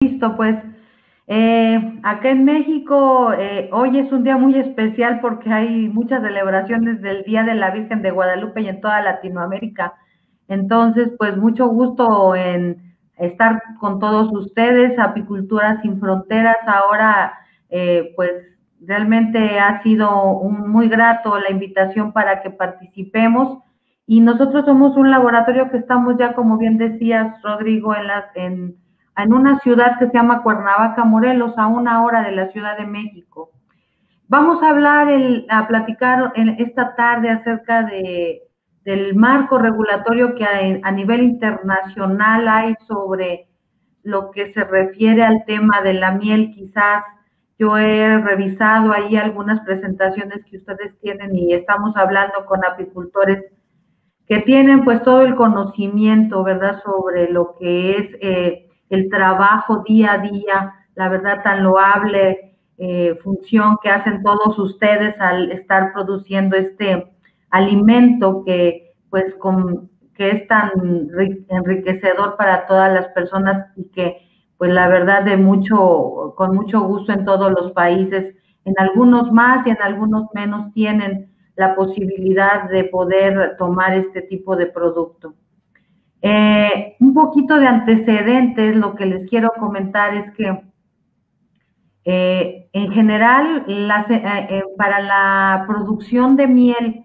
Listo, pues acá en México hoy es un día muy especial porque hay muchas celebraciones del Día de la Virgen de Guadalupe y en toda Latinoamérica. Entonces, pues mucho gusto en estar con todos ustedes, Apicultura Sin Fronteras. Ahora, pues realmente ha sido muy grato la invitación para que participemos. Y nosotros somos un laboratorio que estamos ya, como bien decías, Rodrigo, en una ciudad que se llama Cuernavaca, Morelos, a 1 hora de la Ciudad de México. Vamos a platicar esta tarde acerca del marco regulatorio que a nivel internacional hay sobre lo que se refiere al tema de la miel. Quizás yo he revisado ahí algunas presentaciones que ustedes tienen y estamos hablando con apicultores que tienen pues todo el conocimiento, ¿verdad?, sobre lo que es el trabajo día a día, la verdad tan loable función que hacen todos ustedes al estar produciendo este alimento que pues que es tan enriquecedor para todas las personas y que pues la verdad con mucho gusto en todos los países, en algunos más y en algunos menos tienen la posibilidad de poder tomar este tipo de producto. Un poquito de antecedentes, lo que les quiero comentar es que en general para la producción de miel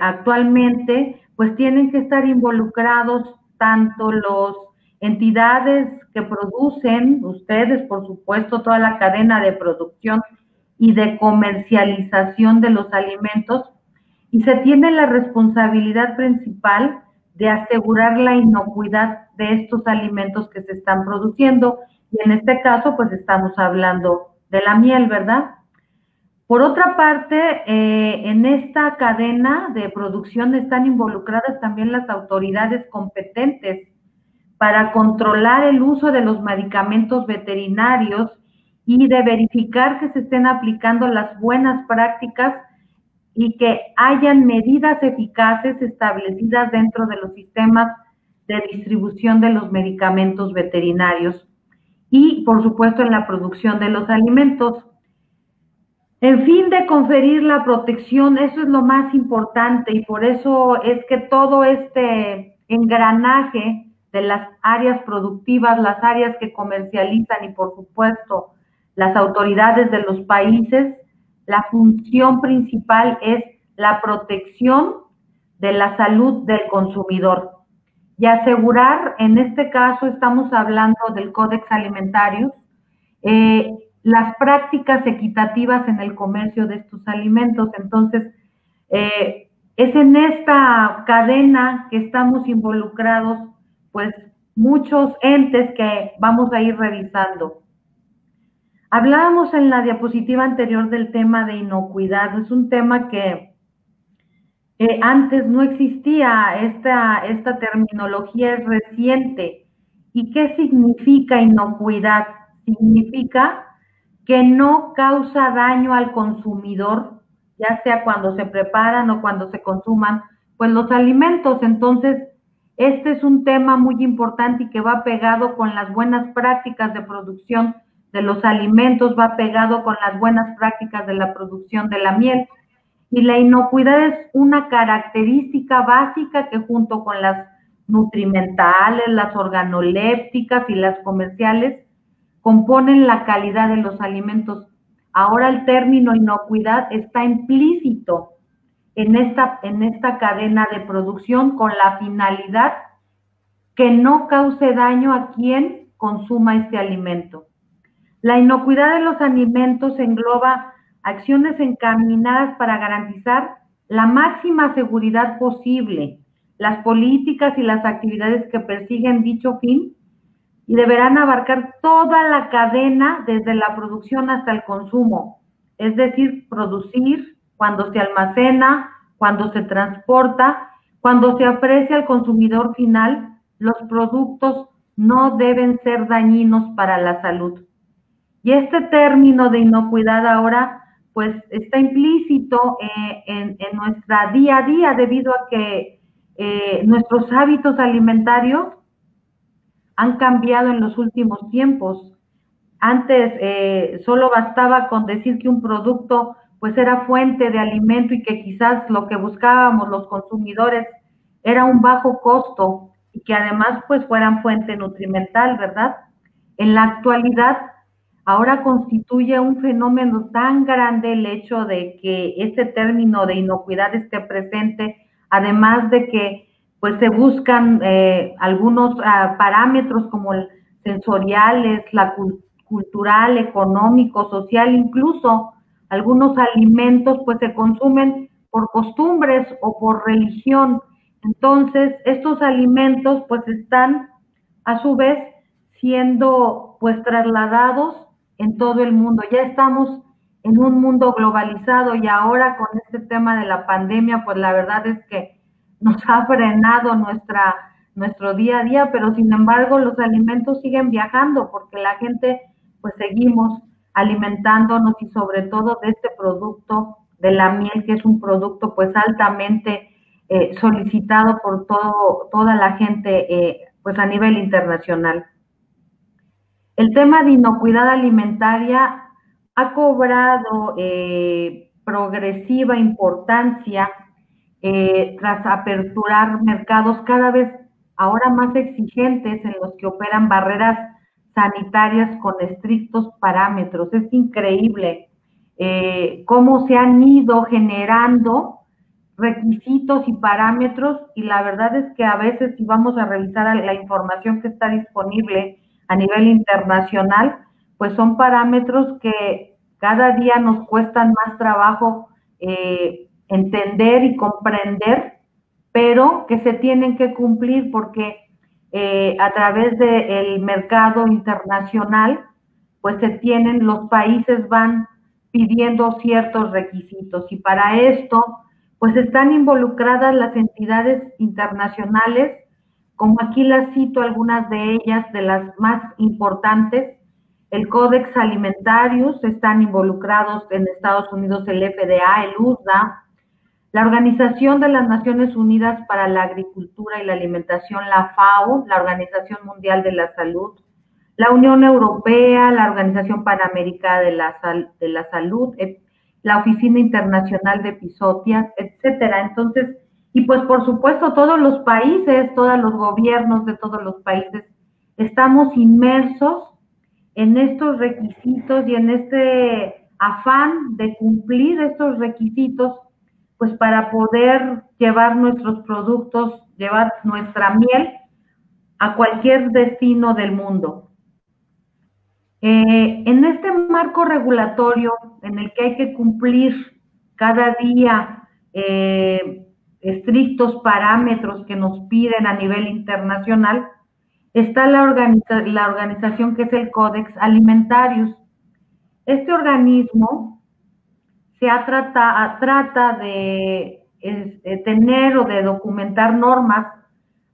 actualmente pues tienen que estar involucrados tanto los entidades que producen, ustedes por supuesto, toda la cadena de producción y de comercialización de los alimentos, y se tiene la responsabilidad principal de asegurar la inocuidad de estos alimentos que se están produciendo, y en este caso pues estamos hablando de la miel, ¿verdad? Por otra parte, en esta cadena de producción están involucradas también las autoridades competentes para controlar el uso de los medicamentos veterinarios y de verificar que se estén aplicando las buenas prácticas y que hayan medidas eficaces establecidas dentro de los sistemas de distribución de los medicamentos veterinarios y, por supuesto, en la producción de los alimentos. En fin de conferir la protección, eso es lo más importante, y por eso es que todo este engranaje de las áreas productivas, las áreas que comercializan y, por supuesto, las autoridades de los países, la función principal es la protección de la salud del consumidor y asegurar, en este caso estamos hablando del Códex Alimentarius, las prácticas equitativas en el comercio de estos alimentos. Entonces, es en esta cadena que estamos involucrados, pues, muchos entes que vamos a ir revisando. Hablábamos en la diapositiva anterior del tema de inocuidad. Es un tema que antes no existía, esta terminología es reciente. ¿Y qué significa inocuidad? Significa que no causa daño al consumidor, ya sea cuando se preparan o cuando se consuman pues los alimentos. Entonces, este es un tema muy importante y que va pegado con las buenas prácticas de producción de los alimentos, va pegado con las buenas prácticas de la producción de la miel. Y la inocuidad es una característica básica que, junto con las nutrimentales, las organolépticas y las comerciales, componen la calidad de los alimentos. Ahora el término inocuidad está implícito en esta cadena de producción, con la finalidad que no cause daño a quien consuma este alimento. La inocuidad de los alimentos engloba acciones encaminadas para garantizar la máxima seguridad posible, las políticas y las actividades que persiguen dicho fin, y deberán abarcar toda la cadena desde la producción hasta el consumo, es decir, producir, cuando se almacena, cuando se transporta, cuando se ofrece al consumidor final. Los productos no deben ser dañinos para la salud. Y este término de inocuidad ahora pues está implícito en nuestra día a día, debido a que nuestros hábitos alimentarios han cambiado en los últimos tiempos. Antes solo bastaba con decir que un producto pues era fuente de alimento y que quizás lo que buscábamos los consumidores era un bajo costo y que además pues fueran fuente nutrimental, ¿verdad? En la actualidad, ahora constituye un fenómeno tan grande el hecho de que este término de inocuidad esté presente, además de que pues se buscan algunos parámetros como el sensoriales, la cultural, económico, social, incluso algunos alimentos pues se consumen por costumbres o por religión. Entonces, estos alimentos pues están a su vez siendo pues trasladados en todo el mundo. Ya estamos en un mundo globalizado y ahora con este tema de la pandemia, pues la verdad es que nos ha frenado nuestro día a día, pero sin embargo los alimentos siguen viajando porque la gente pues seguimos alimentándonos y sobre todo de este producto de la miel, que es un producto pues altamente solicitado por toda la gente pues a nivel internacional. El tema de inocuidad alimentaria ha cobrado progresiva importancia tras aperturar mercados cada vez ahora más exigentes en los que operan barreras sanitarias con estrictos parámetros. Es increíble cómo se han ido generando requisitos y parámetros, y la verdad es que a veces si vamos a revisar la información que está disponible a nivel internacional, pues son parámetros que cada día nos cuestan más trabajo entender y comprender, pero que se tienen que cumplir porque a través del mercado internacional, pues los países van pidiendo ciertos requisitos y para esto, pues están involucradas las entidades internacionales, como aquí las cito algunas de ellas, de las más importantes. El Codex Alimentarius, están involucrados en Estados Unidos el FDA, el USDA, la Organización de las Naciones Unidas para la Agricultura y la Alimentación, la FAO, la Organización Mundial de la Salud, la Unión Europea, la Organización Panamericana de la Salud, la Oficina Internacional de Epizootias, etcétera. Entonces, y pues por supuesto todos los países, todos los gobiernos de todos los países estamos inmersos en estos requisitos y en este afán de cumplir estos requisitos, pues para poder llevar nuestros productos, llevar nuestra miel a cualquier destino del mundo. En este marco regulatorio en el que hay que cumplir cada día estrictos parámetros que nos piden a nivel internacional, está la organización que es el Codex Alimentarius. Este organismo trata de tener o de documentar normas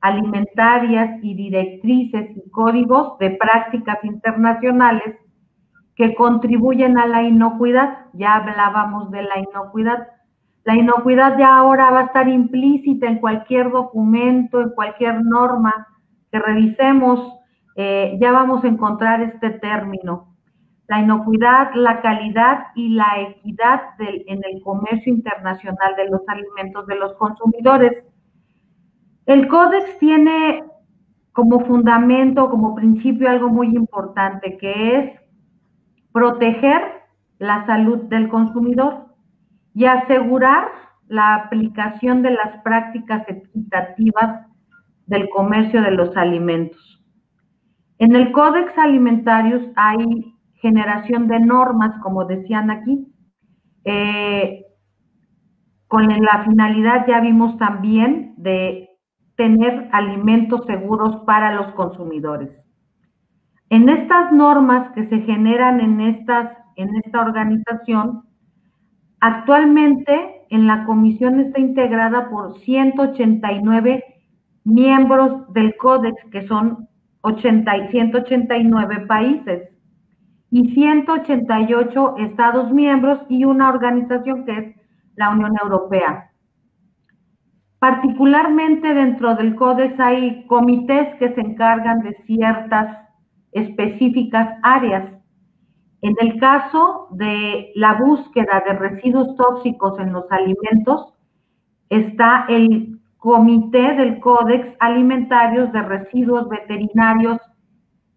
alimentarias y directrices y códigos de prácticas internacionales que contribuyen a la inocuidad. Ya hablábamos de la inocuidad. La inocuidad ya ahora va a estar implícita en cualquier documento, en cualquier norma que revisemos, ya vamos a encontrar este término. La inocuidad, la calidad y la equidad en el comercio internacional de los alimentos de los consumidores. El Códex tiene como fundamento, como principio, algo muy importante, que es proteger la salud del consumidor y asegurar la aplicación de las prácticas equitativas del comercio de los alimentos. En el Códex Alimentarius hay generación de normas, como decían aquí, con la finalidad, ya vimos también, de tener alimentos seguros para los consumidores. En estas normas que se generan en esta organización, actualmente en la comisión está integrada por 189 miembros del Códex, que son 189 países, y 188 estados miembros y una organización que es la Unión Europea. Particularmente dentro del Códex hay comités que se encargan de ciertas específicas áreas. En el caso de la búsqueda de residuos tóxicos en los alimentos, está el Comité del Códex Alimentarios de Residuos Veterinarios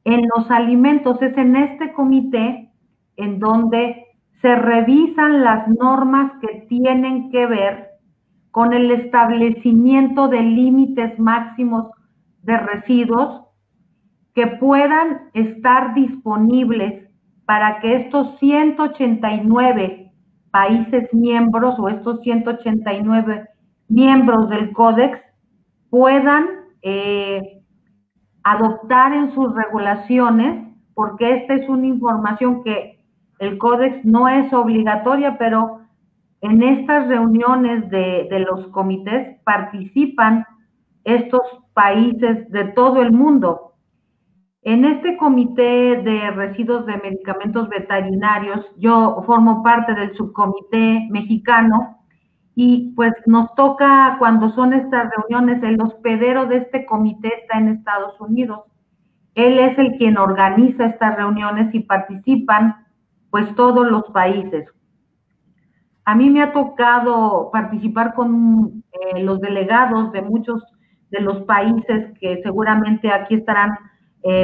en los alimentos. Es en este comité en donde se revisan las normas que tienen que ver con el establecimiento de límites máximos de residuos que puedan estar disponibles para que estos 189 países miembros o estos 189 miembros del Códex puedan adoptar en sus regulaciones, porque esta es una información que el Códex no es obligatoria, pero en estas reuniones de los comités participan estos países de todo el mundo. En este comité de residuos de medicamentos veterinarios, yo formo parte del subcomité mexicano y pues nos toca cuando son estas reuniones, el hospedero de este comité está en Estados Unidos. Él es el quien organiza estas reuniones y participan pues todos los países. A mí me ha tocado participar con los delegados de muchos de los países que seguramente aquí estarán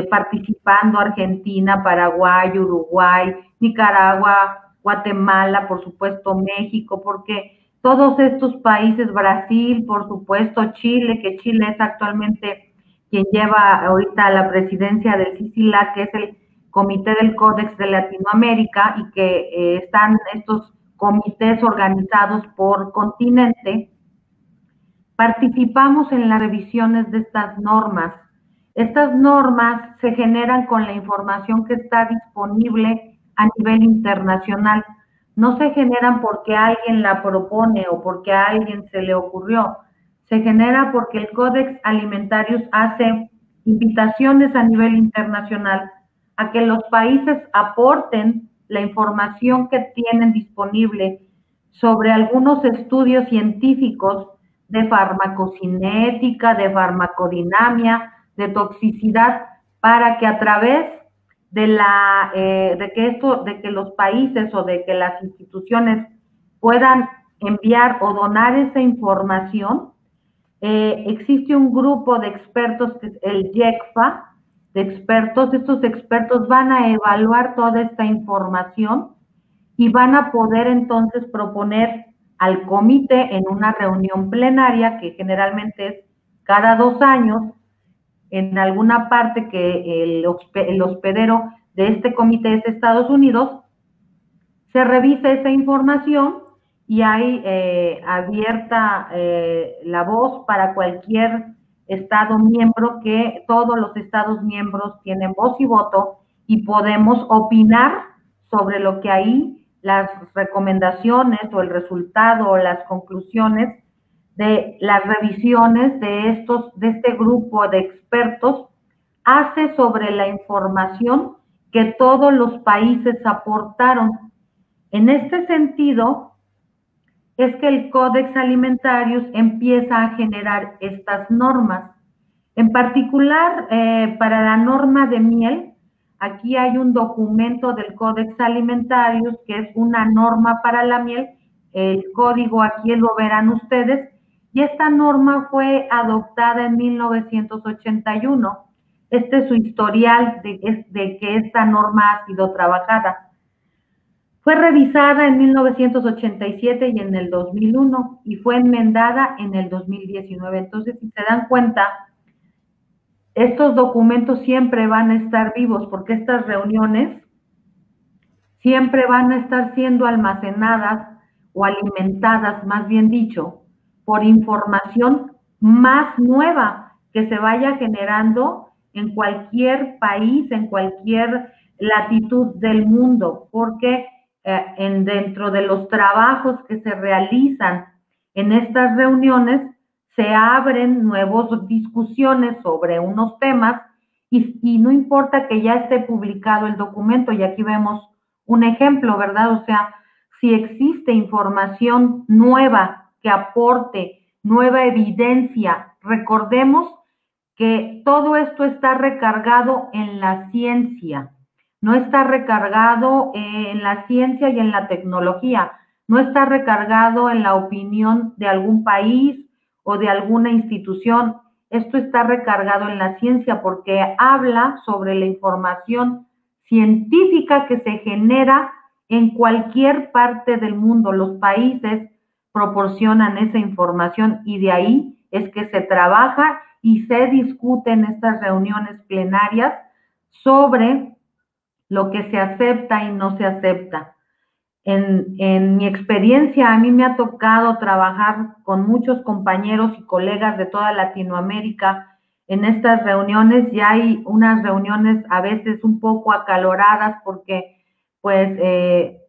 participando: Argentina, Paraguay, Uruguay, Nicaragua, Guatemala, por supuesto México, porque todos estos países, Brasil, por supuesto Chile, que Chile es actualmente quien lleva ahorita la presidencia del CICILAC, que es el Comité del Códex de Latinoamérica, y que están estos comités organizados por continente. Participamos en las revisiones de estas normas. Estas normas se generan con la información que está disponible a nivel internacional. No se generan porque alguien la propone o porque a alguien se le ocurrió. Se genera porque el Códex Alimentarius hace invitaciones a nivel internacional a que los países aporten la información que tienen disponible sobre algunos estudios científicos de farmacocinética, de farmacodinamia, de toxicidad, para que a través de que los países o de que las instituciones puedan enviar o donar esa información, existe un grupo de expertos, que es el YECFA, de expertos. Estos expertos van a evaluar toda esta información y van a poder entonces proponer al comité en una reunión plenaria, que generalmente es cada 2 años, en alguna parte que el hospedero de este comité es Estados Unidos. Se revisa esa información y hay abierta la voz para cualquier Estado miembro, que todos los Estados miembros tienen voz y voto y podemos opinar sobre lo que ahí las recomendaciones o el resultado o las conclusiones de las revisiones de este grupo de expertos hace sobre la información que todos los países aportaron. En este sentido, es que el Códex Alimentarius empieza a generar estas normas. En particular, para la norma de miel, aquí hay un documento del Códex Alimentarius, que es una norma para la miel. El código aquí lo verán ustedes, y esta norma fue adoptada en 1981. Este es su historial de que esta norma ha sido trabajada. Fue revisada en 1987 y en el 2001 y fue enmendada en el 2019. Entonces, si se dan cuenta, estos documentos siempre van a estar vivos, porque estas reuniones siempre van a estar siendo almacenadas o alimentadas, más bien dicho, por información más nueva que se vaya generando en cualquier país, en cualquier latitud del mundo, porque dentro de los trabajos que se realizan en estas reuniones se abren nuevas discusiones sobre unos temas y no importa que ya esté publicado el documento, y aquí vemos un ejemplo, ¿verdad? O sea, si existe información nueva que aporte nueva evidencia. Recordemos que todo esto está recargado en la ciencia, no está recargado en la ciencia y en la tecnología, no está recargado en la opinión de algún país o de alguna institución. Esto está recargado en la ciencia porque habla sobre la información científica que se genera en cualquier parte del mundo. Los países proporcionan esa información y de ahí es que se trabaja y se discute en estas reuniones plenarias sobre lo que se acepta y no se acepta. En mi experiencia, a mí me ha tocado trabajar con muchos compañeros y colegas de toda Latinoamérica en estas reuniones, y hay unas reuniones a veces un poco acaloradas porque pues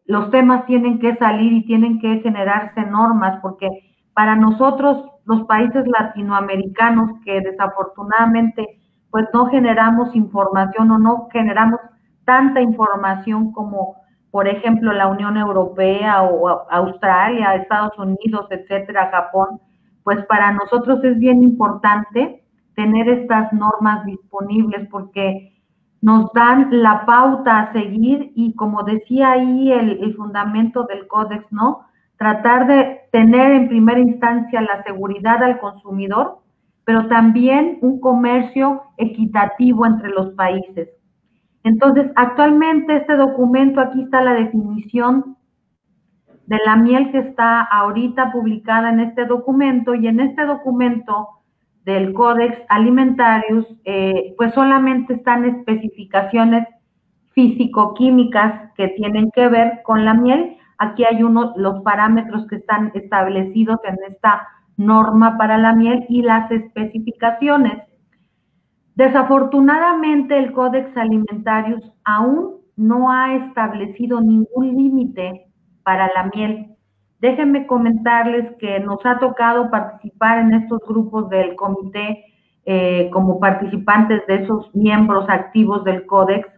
los temas tienen que salir y tienen que generarse normas, porque para nosotros, los países latinoamericanos que desafortunadamente pues no generamos información o no generamos tanta información como por ejemplo, la Unión Europea o Australia, Estados Unidos, etcétera, Japón, pues para nosotros es bien importante tener estas normas disponibles porque nos dan la pauta a seguir y como decía ahí el fundamento del Códex, ¿no? Tratar de tener en primera instancia la seguridad al consumidor, pero también un comercio equitativo entre los países. Entonces, actualmente este documento, aquí está la definición de la miel que está ahorita publicada en este documento, y en este documento del Codex Alimentarius, pues solamente están especificaciones físico-químicas que tienen que ver con la miel. Aquí hay los parámetros que están establecidos en esta norma para la miel y las especificaciones. Desafortunadamente, el Codex Alimentarius aún no ha establecido ningún límite para la miel. Déjenme comentarles que nos ha tocado participar en estos grupos del comité como participantes de esos miembros activos del Codex.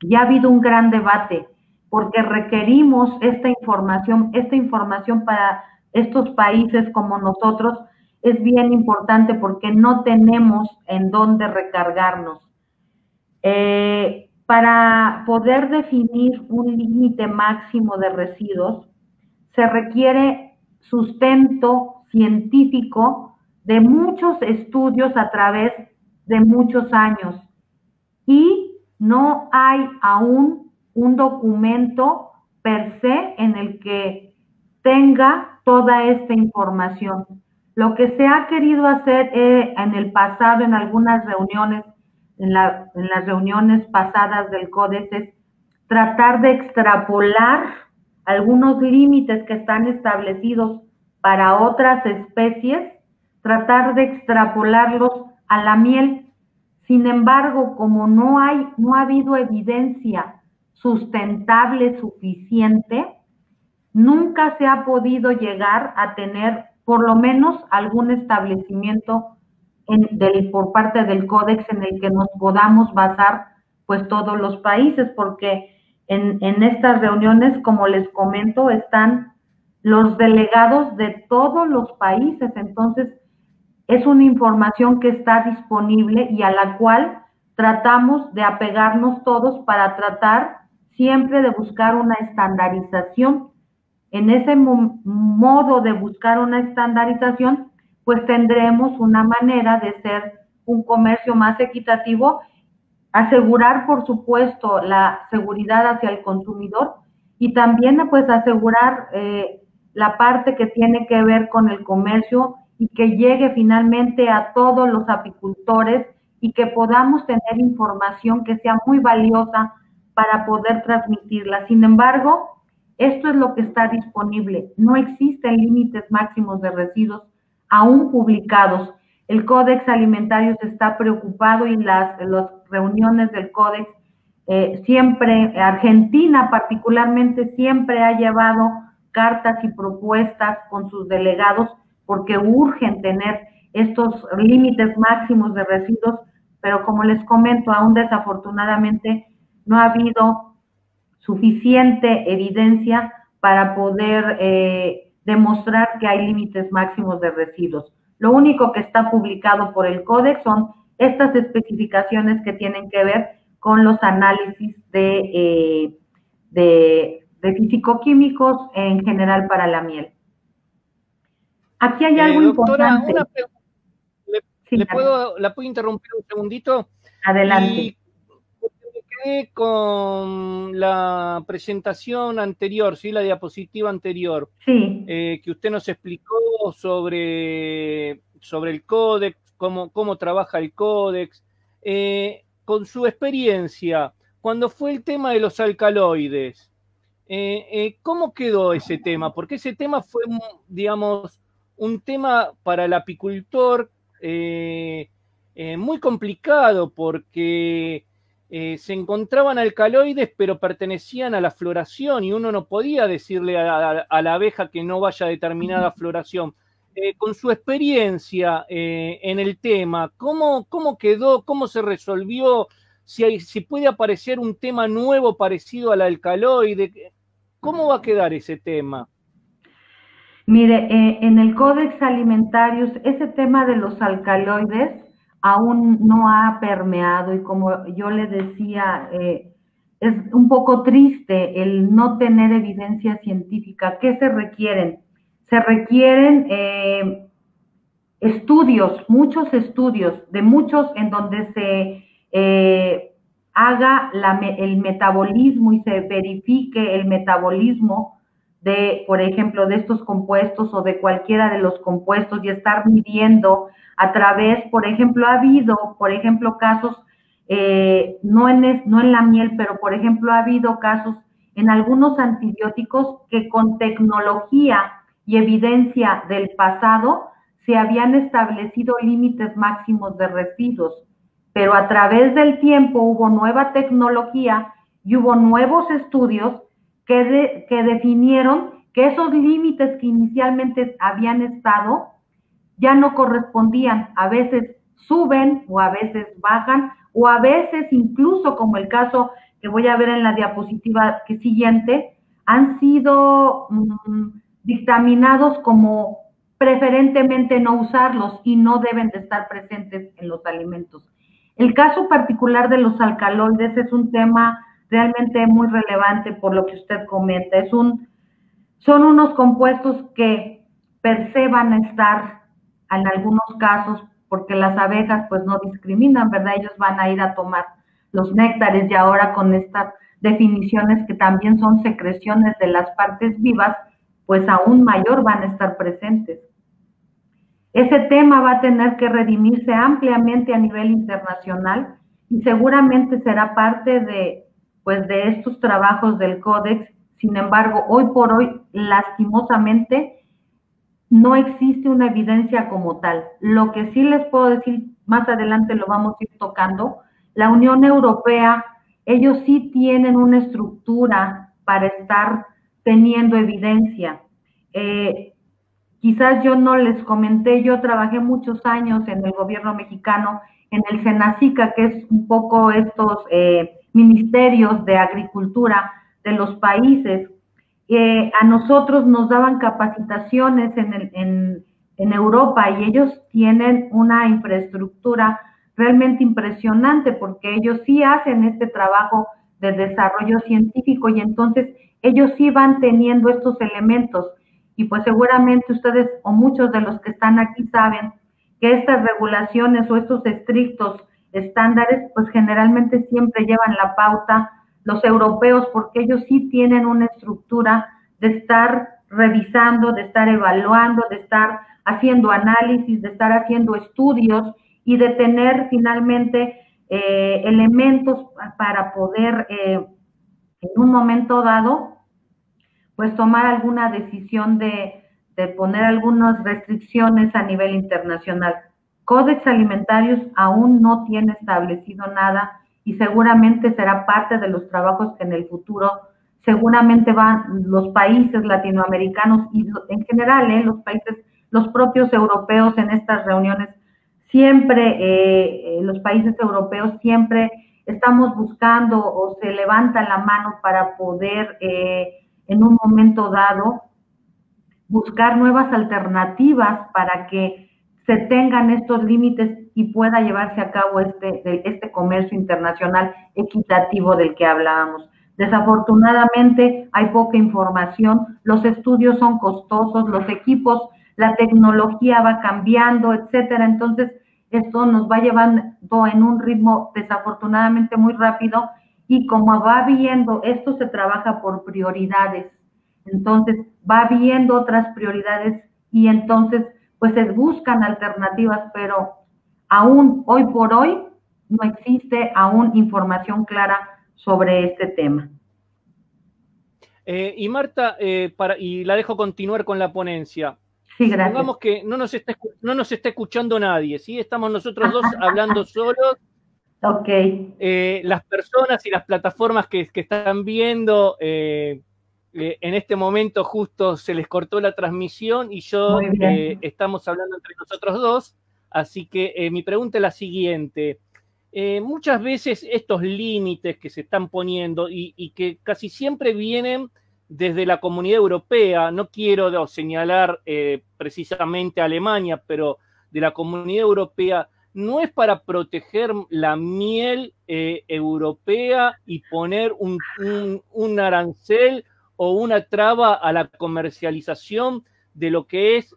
Ya ha habido un gran debate porque requerimos esta información para estos países como nosotros. Es bien importante porque no tenemos en dónde recargarnos. Para poder definir un límite máximo de residuos, se requiere sustento científico de muchos estudios a través de muchos años y no hay aún un documento per se en el que tenga toda esta información. Lo que se ha querido hacer en el pasado, en algunas reuniones, en las reuniones pasadas del Códex, es tratar de extrapolar algunos límites que están establecidos para otras especies, tratar de extrapolarlos a la miel. Sin embargo, como no ha habido evidencia sustentable suficiente, nunca se ha podido llegar a tener por lo menos algún establecimiento por parte del Códex en el que nos podamos basar pues todos los países, porque en estas reuniones, como les comento, están los delegados de todos los países. Entonces es una información que está disponible y a la cual tratamos de apegarnos todos para tratar siempre de buscar una estandarización. En ese modo de buscar una estandarización, pues tendremos una manera de ser un comercio más equitativo, asegurar, por supuesto, la seguridad hacia el consumidor y también, pues, asegurar la parte que tiene que ver con el comercio y que llegue finalmente a todos los apicultores y que podamos tener información que sea muy valiosa para poder transmitirla. Sin embargo, esto es lo que está disponible. No existen límites máximos de residuos aún publicados. El Códex Alimentarius está preocupado y las reuniones del Códex siempre, Argentina particularmente, siempre ha llevado cartas y propuestas con sus delegados porque urgen tener estos límites máximos de residuos, pero como les comento, aún desafortunadamente no ha habido suficiente evidencia para poder demostrar que hay límites máximos de residuos. Lo único que está publicado por el Códex son estas especificaciones que tienen que ver con los análisis de físico-químicos en general para la miel. Aquí hay algo doctora, importante. una pregunta. ¿La puedo interrumpir un segundito? Adelante. Y me quedé con la presentación anterior, ¿sí? La diapositiva anterior. Sí. Que usted nos explicó sobre el Códex, cómo trabaja el Códex. Con su experiencia, cuando fue el tema de los alcaloides, ¿cómo quedó ese tema? Porque ese tema fue, digamos, un tema para el apicultor muy complicado, porque se encontraban alcaloides, pero pertenecían a la floración, y uno no podía decirle a la abeja que no vaya a determinada floración. Con su experiencia en el tema, ¿cómo quedó? ¿Cómo se resolvió? Si puede aparecer un tema nuevo parecido al alcaloide, ¿cómo va a quedar ese tema? Mire, en el Códex Alimentarius, ese tema de los alcaloides aún no ha permeado, y como yo le decía, es un poco triste el no tener evidencia científica. ¿Qué se requieren? Se requieren estudios, muchos estudios, de muchos en donde se haga el metabolismo y se verifique el metabolismo de, por ejemplo, de estos compuestos o de cualquiera de los compuestos, y estar midiendo a través, por ejemplo, ha habido, por ejemplo, casos, no en la miel, pero por ejemplo ha habido casos en algunos antibióticos que con tecnología y evidencia del pasado se habían establecido límites máximos de residuos, pero a través del tiempo hubo nueva tecnología y hubo nuevos estudios que definieron que esos límites que inicialmente habían estado ya no correspondían. A veces suben o a veces bajan, o a veces incluso, como el caso que voy a ver en la diapositiva siguiente, han sido dictaminados como preferentemente no usarlos y no deben de estar presentes en los alimentos. El caso particular de los alcaloides es un tema realmente muy relevante por lo que usted comenta. Son unos compuestos que per se van a estar en algunos casos, porque las abejas pues no discriminan, ¿verdad? Ellos van a ir a tomar los néctares, y ahora con estas definiciones que también son secreciones de las partes vivas, pues aún mayor van a estar presentes. Ese tema va a tener que redimirse ampliamente a nivel internacional, y seguramente será parte de estos trabajos del Códex. Sin embargo, hoy por hoy, lastimosamente, no existe una evidencia como tal. Lo que sí les puedo decir, más adelante lo vamos a ir tocando, la Unión Europea, ellos sí tienen una estructura para estar teniendo evidencia. Quizás yo no les comenté, yo trabajé muchos años en el gobierno mexicano, en el Senacica, que es un poco estos ministerios de agricultura de los países. A nosotros nos daban capacitaciones en Europa, y ellos tienen una infraestructura realmente impresionante, porque ellos sí hacen este trabajo de desarrollo científico, y entonces ellos sí van teniendo estos elementos. Y pues seguramente ustedes o muchos de los que están aquí saben que estas regulaciones o estos estrictos estándares pues generalmente siempre llevan la pauta los europeos, porque ellos sí tienen una estructura de estar revisando, de estar evaluando, de estar haciendo análisis, de estar haciendo estudios y de tener finalmente elementos para poder en un momento dado pues tomar alguna decisión de poner algunas restricciones a nivel internacional. Códex Alimentarius aún no tiene establecido nada, y seguramente será parte de los trabajos que en el futuro seguramente van los países latinoamericanos y en general los propios europeos en estas reuniones. Siempre los países europeos siempre estamos buscando o se levanta la mano para poder en un momento dado buscar nuevas alternativas para que se tengan estos límites y pueda llevarse a cabo este comercio internacional equitativo del que hablábamos. Desafortunadamente hay poca información, los estudios son costosos, los equipos, la tecnología va cambiando, etcétera. Entonces, esto nos va llevando en un ritmo desafortunadamente muy rápido y como va viendo, esto se trabaja por prioridades. Entonces, va viendo otras prioridades y entonces, pues se buscan alternativas, pero aún hoy por hoy no existe aún información clara sobre este tema. Y Marta, y la dejo continuar con la ponencia. Sí, gracias. Supongamos que no nos está escuchando nadie, ¿sí? Estamos nosotros dos hablando solos. Ok. Las personas y las plataformas que están viendo, en este momento justo se les cortó la transmisión y estamos hablando entre nosotros dos. Así que mi pregunta es la siguiente. Muchas veces estos límites que se están poniendo y que casi siempre vienen desde la Comunidad Europea, no quiero señalar precisamente a Alemania, pero de la Comunidad Europea, no es para proteger la miel europea y poner un arancel o una traba a la comercialización de lo que es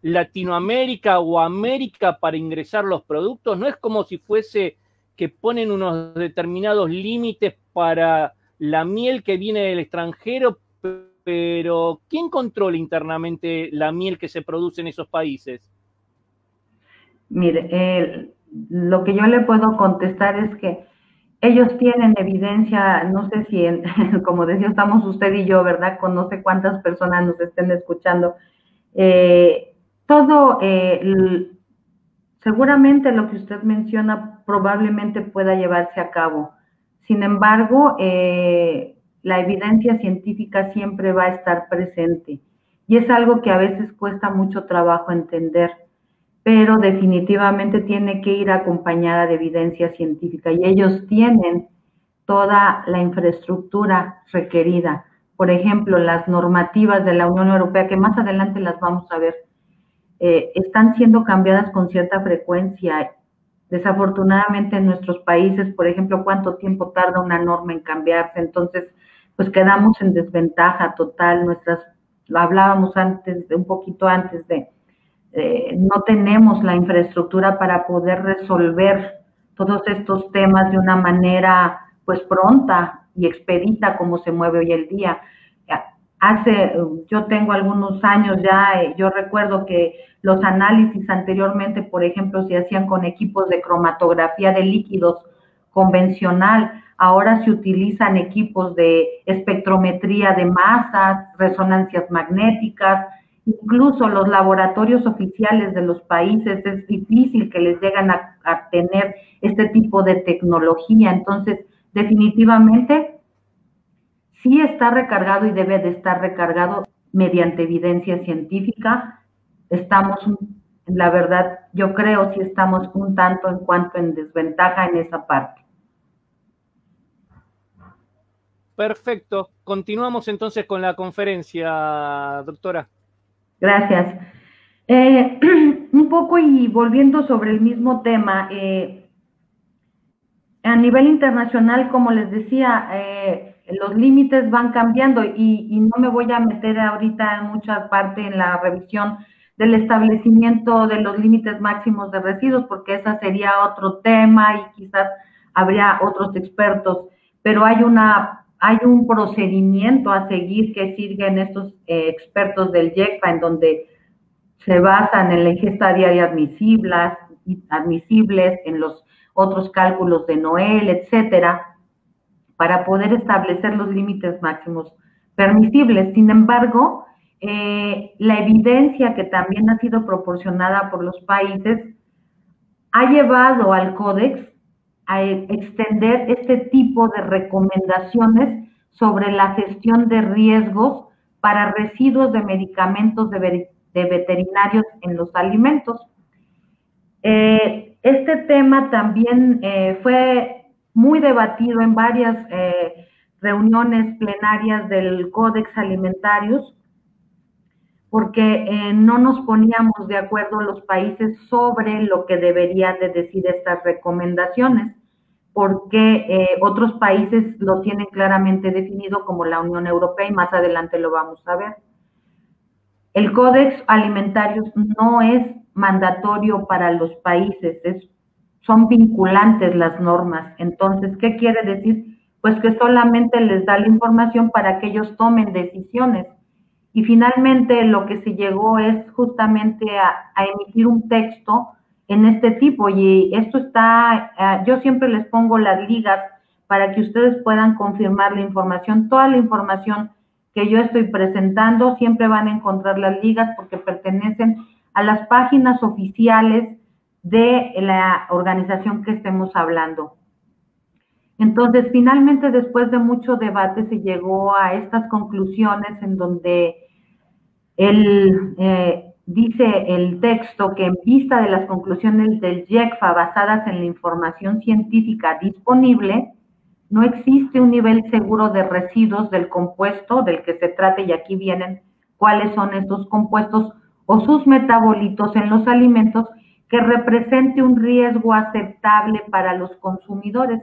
Latinoamérica o América para ingresar los productos. No es como si fuese que ponen unos determinados límites para la miel que viene del extranjero, pero ¿quién controla internamente la miel que se produce en esos países? Mire, lo que yo le puedo contestar es que ellos tienen evidencia, no sé si, como decía, estamos usted y yo, ¿verdad? Con no sé cuántas personas nos estén escuchando. Seguramente lo que usted menciona probablemente pueda llevarse a cabo. Sin embargo, la evidencia científica siempre va a estar presente y es algo que a veces cuesta mucho trabajo entender, pero definitivamente tiene que ir acompañada de evidencia científica y ellos tienen toda la infraestructura requerida. Por ejemplo, las normativas de la Unión Europea, que más adelante las vamos a ver, están siendo cambiadas con cierta frecuencia. Desafortunadamente en nuestros países, por ejemplo, ¿cuánto tiempo tarda una norma en cambiarse? Entonces, pues quedamos en desventaja total. Lo hablábamos antes, un poquito antes no tenemos la infraestructura para poder resolver todos estos temas de una manera pues pronta y expedita como se mueve hoy el día. Yo tengo algunos años ya, yo recuerdo que los análisis anteriormente, por ejemplo, se hacían con equipos de cromatografía de líquidos convencional, ahora se utilizan equipos de espectrometría de masas, resonancias magnéticas, incluso los laboratorios oficiales de los países es difícil que les lleguen a tener este tipo de tecnología. Entonces, definitivamente, sí está recargado y debe de estar recargado mediante evidencia científica. Estamos, la verdad, yo creo sí estamos un tanto en cuanto en desventaja en esa parte. Perfecto. Continuamos entonces con la conferencia, doctora. Gracias. Un poco y volviendo sobre el mismo tema, a nivel internacional, como les decía, los límites van cambiando y no me voy a meter ahorita en mucha parte en la revisión del establecimiento de los límites máximos de residuos, porque ese sería otro tema y quizás habría otros expertos, pero hay un procedimiento a seguir que siguen estos expertos del IECFA, en donde se basan en la ingesta diaria admisibles, en los otros cálculos de Noel, etcétera, para poder establecer los límites máximos permisibles. Sin embargo, la evidencia que también ha sido proporcionada por los países ha llevado al Códex a extender este tipo de recomendaciones sobre la gestión de riesgos para residuos de medicamentos de veterinarios en los alimentos. Este tema también fue muy debatido en varias reuniones plenarias del Codex Alimentarius porque no nos poníamos de acuerdo los países sobre lo que deberían de decir estas recomendaciones, porque otros países lo tienen claramente definido como la Unión Europea y más adelante lo vamos a ver. El Códex Alimentario no es mandatorio para los países, son vinculantes las normas. Entonces, ¿qué quiere decir? Pues que solamente les da la información para que ellos tomen decisiones. Y finalmente lo que se llegó es justamente a emitir un texto en este tipo, y esto está, yo siempre les pongo las ligas para que ustedes puedan confirmar la información. Toda la información que yo estoy presentando siempre van a encontrar las ligas porque pertenecen a las páginas oficiales de la organización que estemos hablando. Entonces, finalmente, después de mucho debate, se llegó a estas conclusiones en donde dice el texto que en vista de las conclusiones del JECFA basadas en la información científica disponible, no existe un nivel seguro de residuos del compuesto del que se trate, y aquí vienen cuáles son estos compuestos o sus metabolitos en los alimentos, que represente un riesgo aceptable para los consumidores.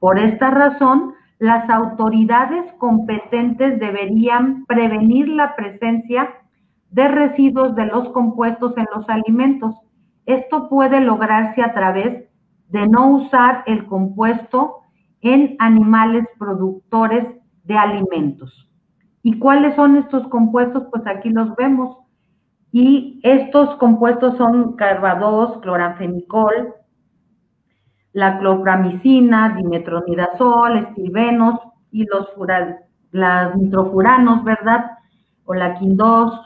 Por esta razón, las autoridades competentes deberían prevenir la presencia de residuos de los compuestos en los alimentos. Esto puede lograrse a través de no usar el compuesto en animales productores de alimentos. ¿Y cuáles son estos compuestos? Pues aquí los vemos. Y estos compuestos son carbadoz, cloranfenicol, la clopramicina, dimetronidazol, estilbenos y las nitrofuranos, ¿verdad? O la quindós,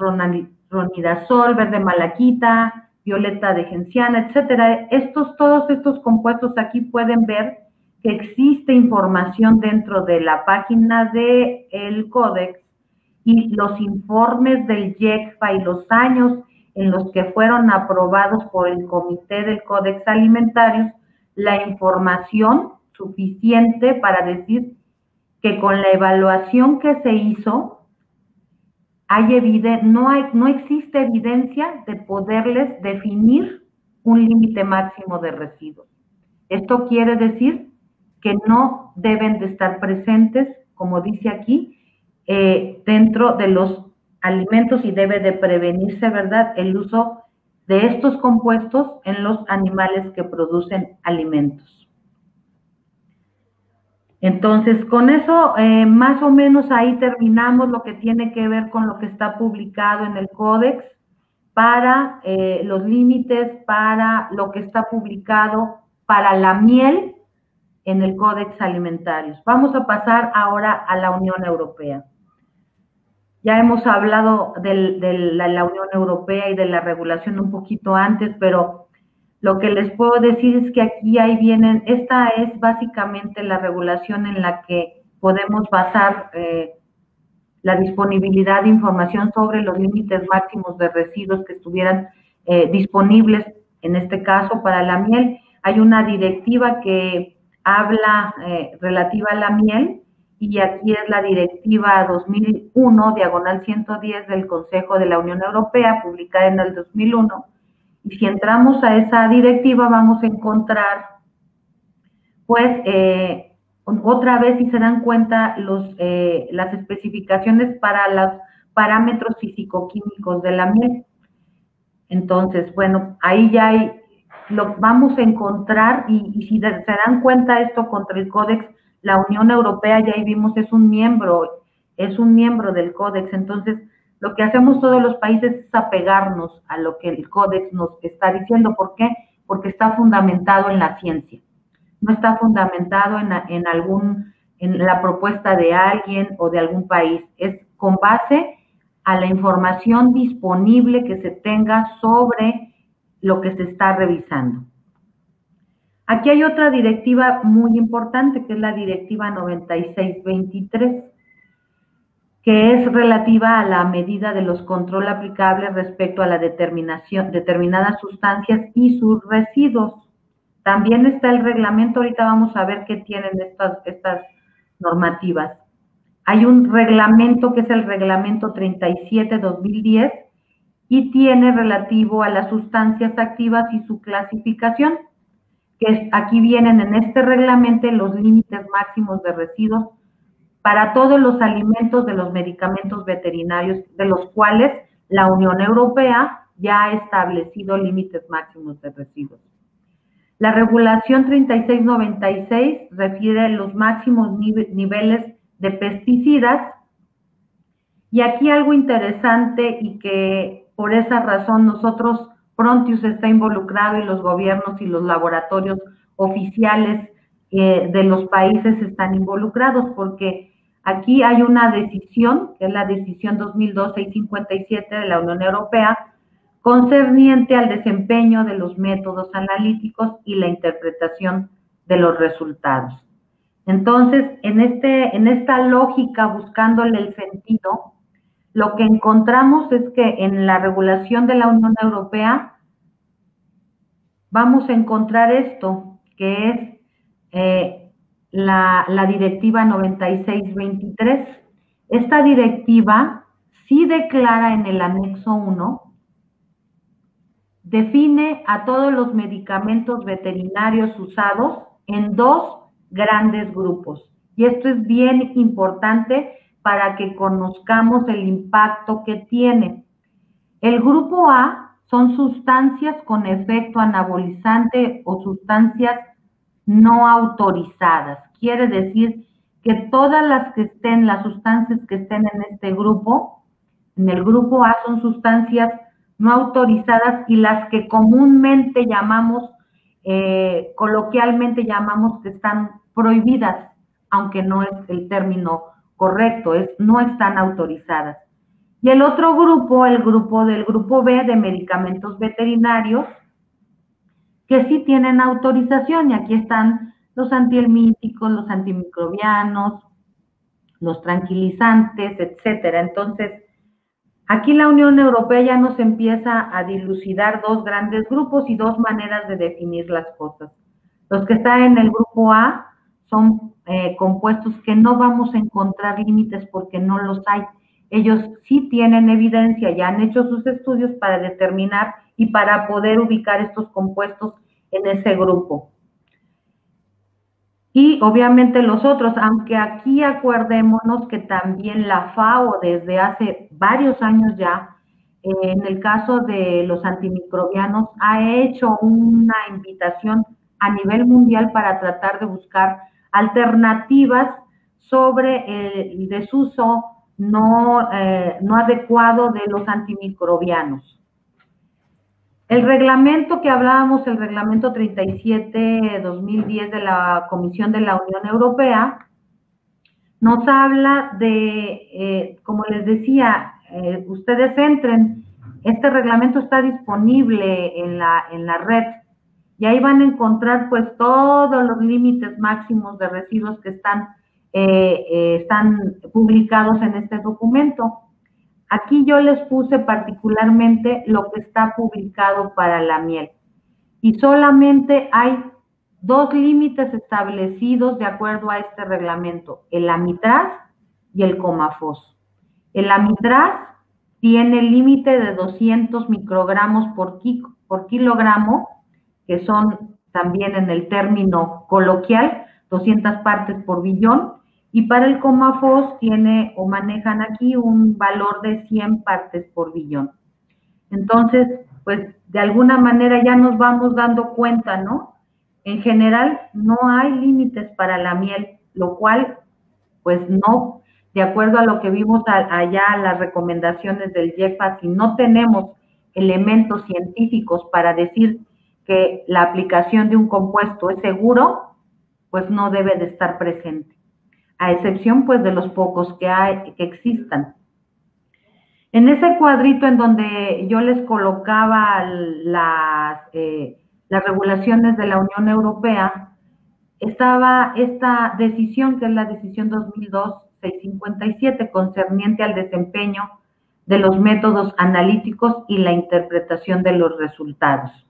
ronidazol, verde malaquita, violeta de genciana, etcétera. Todos estos compuestos aquí pueden ver que existe información dentro de la página del Códex, y los informes del JECFA y los años en los que fueron aprobados por el Comité del Códex Alimentarios, la información suficiente para decir que con la evaluación que se hizo, no existe evidencia de poderles definir un límite máximo de residuos. Esto quiere decir que no deben de estar presentes, como dice aquí, dentro de los alimentos, y debe de prevenirse, ¿verdad?, el uso de estos compuestos en los animales que producen alimentos. Entonces, con eso, más o menos ahí terminamos lo que tiene que ver con lo que está publicado en el Códex, para los límites, para lo que está publicado para la miel en el Códex Alimentarios. Vamos a pasar ahora a la Unión Europea. Ya hemos hablado de la Unión Europea y de la regulación un poquito antes, pero lo que les puedo decir es que aquí vienen, esta es básicamente la regulación en la que podemos basar la disponibilidad de información sobre los límites máximos de residuos que estuvieran disponibles, en este caso para la miel. Hay una directiva que habla relativa a la miel, y aquí es la directiva 2001/110 del Consejo de la Unión Europea, publicada en el 2001, y si entramos a esa directiva vamos a encontrar, pues, otra vez, si se dan cuenta, las especificaciones para los parámetros físico-químicos de la miel. Entonces, bueno, ahí ya lo vamos a encontrar, y si se dan cuenta esto contra el Códex, la Unión Europea, ya ahí vimos, es un miembro del Códex. Entonces, lo que hacemos todos los países es apegarnos a lo que el Códex nos está diciendo. ¿Por qué? Porque está fundamentado en la ciencia. No está fundamentado en la propuesta de alguien o de algún país. Es con base a la información disponible que se tenga sobre lo que se está revisando. Aquí hay otra directiva muy importante, que es la directiva 96/23, que es relativa a la medida de los controles aplicables respecto a la determinadas sustancias y sus residuos. También está el reglamento, ahorita vamos a ver qué tienen estas normativas. Hay un reglamento que es el reglamento 37/2010 y tiene relativo a las sustancias activas y su clasificación, que aquí vienen en este reglamento los límites máximos de residuos para todos los alimentos de los medicamentos veterinarios, de los cuales la Unión Europea ya ha establecido límites máximos de residuos. La regulación 3696 refiere a los máximos niveles de pesticidas, y aquí algo interesante y que por esa razón nosotros, Frontius está involucrado y los gobiernos y los laboratorios oficiales de los países están involucrados, porque aquí hay una decisión, que es la decisión 2002-657 de la Unión Europea, concerniente al desempeño de los métodos analíticos y la interpretación de los resultados. Entonces, en esta lógica, buscándole el sentido, lo que encontramos es que en la regulación de la Unión Europea vamos a encontrar esto, que es la Directiva 96/23. Esta directiva sí declara en el anexo 1, define a todos los medicamentos veterinarios usados en 2 grandes grupos. Y esto es bien importante para que conozcamos el impacto que tiene. El grupo A son sustancias con efecto anabolizante o sustancias no autorizadas. Quiere decir que todas las sustancias que estén en este grupo, en el grupo A, son sustancias no autorizadas y las que comúnmente llamamos, coloquialmente llamamos que están prohibidas, aunque no es el término correcto, no están autorizadas. Y el otro grupo, el grupo B de medicamentos veterinarios, que sí tienen autorización, y aquí están los antihelmínticos, los antimicrobianos, los tranquilizantes, etcétera. Entonces, aquí la Unión Europea ya nos empieza a dilucidar 2 grandes grupos y 2 maneras de definir las cosas. Los que están en el grupo A son compuestos que no vamos a encontrar límites porque no los hay. Ellos sí tienen evidencia, ya han hecho sus estudios para determinar y para poder ubicar estos compuestos en ese grupo. Y obviamente los otros, aunque aquí acuerdémonos que también la FAO desde hace varios años ya, en el caso de los antimicrobianos, ha hecho una invitación a nivel mundial para tratar de buscar alternativas sobre el desuso no adecuado de los antimicrobianos. El reglamento que hablábamos, el reglamento 37/2010 de la Comisión de la Unión Europea, nos habla de, como les decía, ustedes entren, este reglamento está disponible en la red, y ahí van a encontrar pues todos los límites máximos de residuos que están publicados en este documento. Aquí yo les puse particularmente lo que está publicado para la miel. Y solamente hay 2 límites establecidos de acuerdo a este reglamento, el amitraz y el comafos. El amitraz tiene límite de 200 microgramos por kilogramo, que son también en el término coloquial 200 partes por billón, y para el comafos tiene o manejan aquí un valor de 100 partes por billón. Entonces, pues de alguna manera ya nos vamos dando cuenta, ¿no? En general no hay límites para la miel, lo cual, pues no, de acuerdo a lo que vimos allá, las recomendaciones del IEPA, si no tenemos elementos científicos para decir que la aplicación de un compuesto es seguro, pues no debe de estar presente, a excepción pues de los pocos que existan. En ese cuadrito en donde yo les colocaba las regulaciones de la Unión Europea, estaba esta decisión, que es la decisión 2002-657, concerniente al desempeño de los métodos analíticos y la interpretación de los resultados.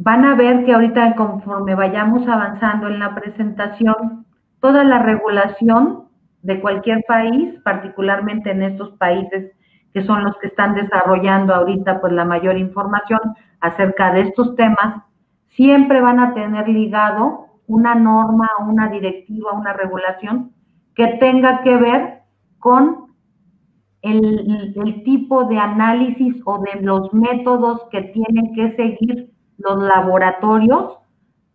Van a ver que ahorita, conforme vayamos avanzando en la presentación, toda la regulación de cualquier país, particularmente en estos países que son los que están desarrollando ahorita pues la mayor información acerca de estos temas, siempre van a tener ligado una norma, una directiva, una regulación que tenga que ver con el tipo de análisis o de los métodos que tienen que seguir los laboratorios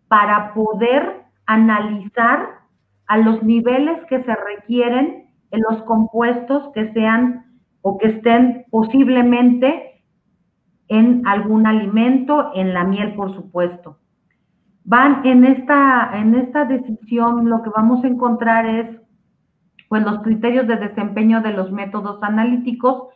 para poder analizar a los niveles que se requieren en los compuestos que sean o que estén posiblemente en algún alimento, en la miel, por supuesto. Van en esta decisión, lo que vamos a encontrar es pues los criterios de desempeño de los métodos analíticos,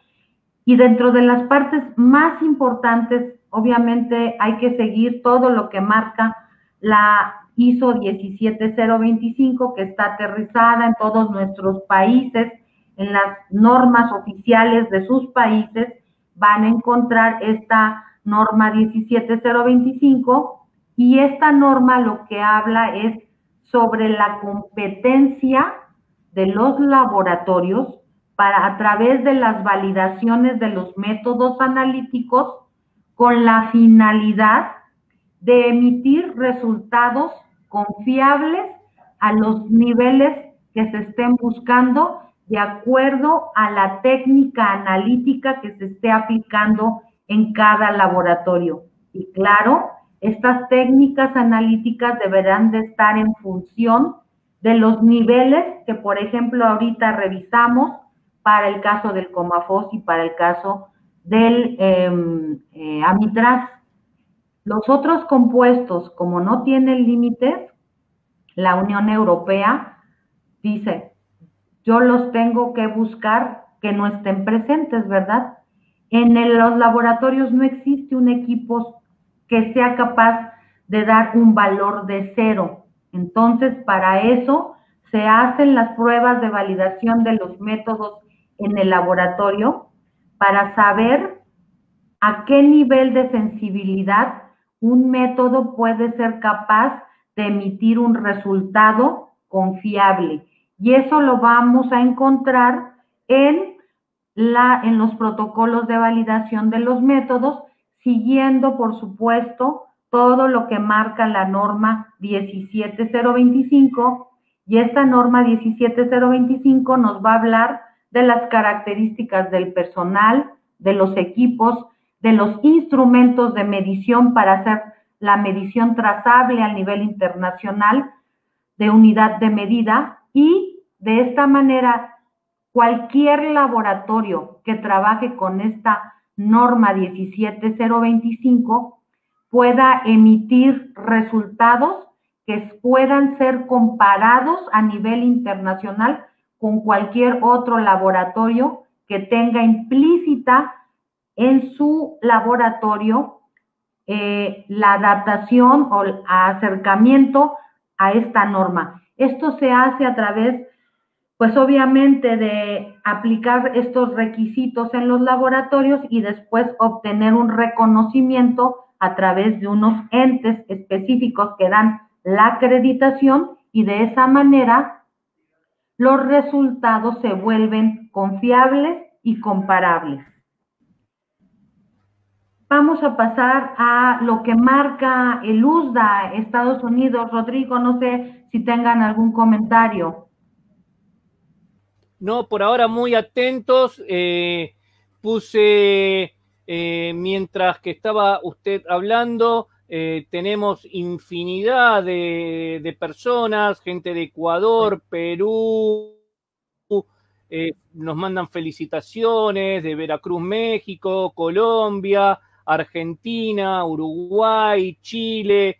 y dentro de las partes más importantes, obviamente hay que seguir todo lo que marca la ISO 17025, que está aterrizada en todos nuestros países, en las normas oficiales de sus países, van a encontrar esta norma 17025, y esta norma lo que habla es sobre la competencia de los laboratorios para, a través de las validaciones de los métodos analíticos, con la finalidad de emitir resultados confiables a los niveles que se estén buscando de acuerdo a la técnica analítica que se esté aplicando en cada laboratorio. Y claro, estas técnicas analíticas deberán de estar en función de los niveles que, por ejemplo, ahorita revisamos para el caso del Comafos y para el caso del Amitraz. Los otros compuestos, como no tienen límites, la Unión Europea dice, yo los tengo que buscar que no estén presentes, ¿verdad? En los laboratorios no existe un equipo que sea capaz de dar un valor de 0. Entonces, para eso se hacen las pruebas de validación de los métodos en el laboratorio para saber a qué nivel de sensibilidad un método puede ser capaz de emitir un resultado confiable. Y eso lo vamos a encontrar en los protocolos de validación de los métodos, siguiendo, por supuesto, todo lo que marca la norma 17025, y esta norma 17025 nos va a hablar de las características del personal, de los equipos, de los instrumentos de medición para hacer la medición trazable a nivel internacional de unidad de medida, y de esta manera cualquier laboratorio que trabaje con esta norma 17025 pueda emitir resultados que puedan ser comparados a nivel internacional con cualquier otro laboratorio que tenga implícita en su laboratorio la adaptación o el acercamiento a esta norma. Esto se hace a través, pues obviamente, de aplicar estos requisitos en los laboratorios y después obtener un reconocimiento a través de unos entes específicos que dan la acreditación, y de esa manera los resultados se vuelven confiables y comparables. Vamos a pasar a lo que marca el USDA, Estados Unidos. Rodrigo, no sé si tengan algún comentario. No, por ahora muy atentos. Puse, mientras que estaba usted hablando, tenemos infinidad de personas, gente de Ecuador, Perú, nos mandan felicitaciones, de Veracruz, México, Colombia, Argentina, Uruguay, Chile.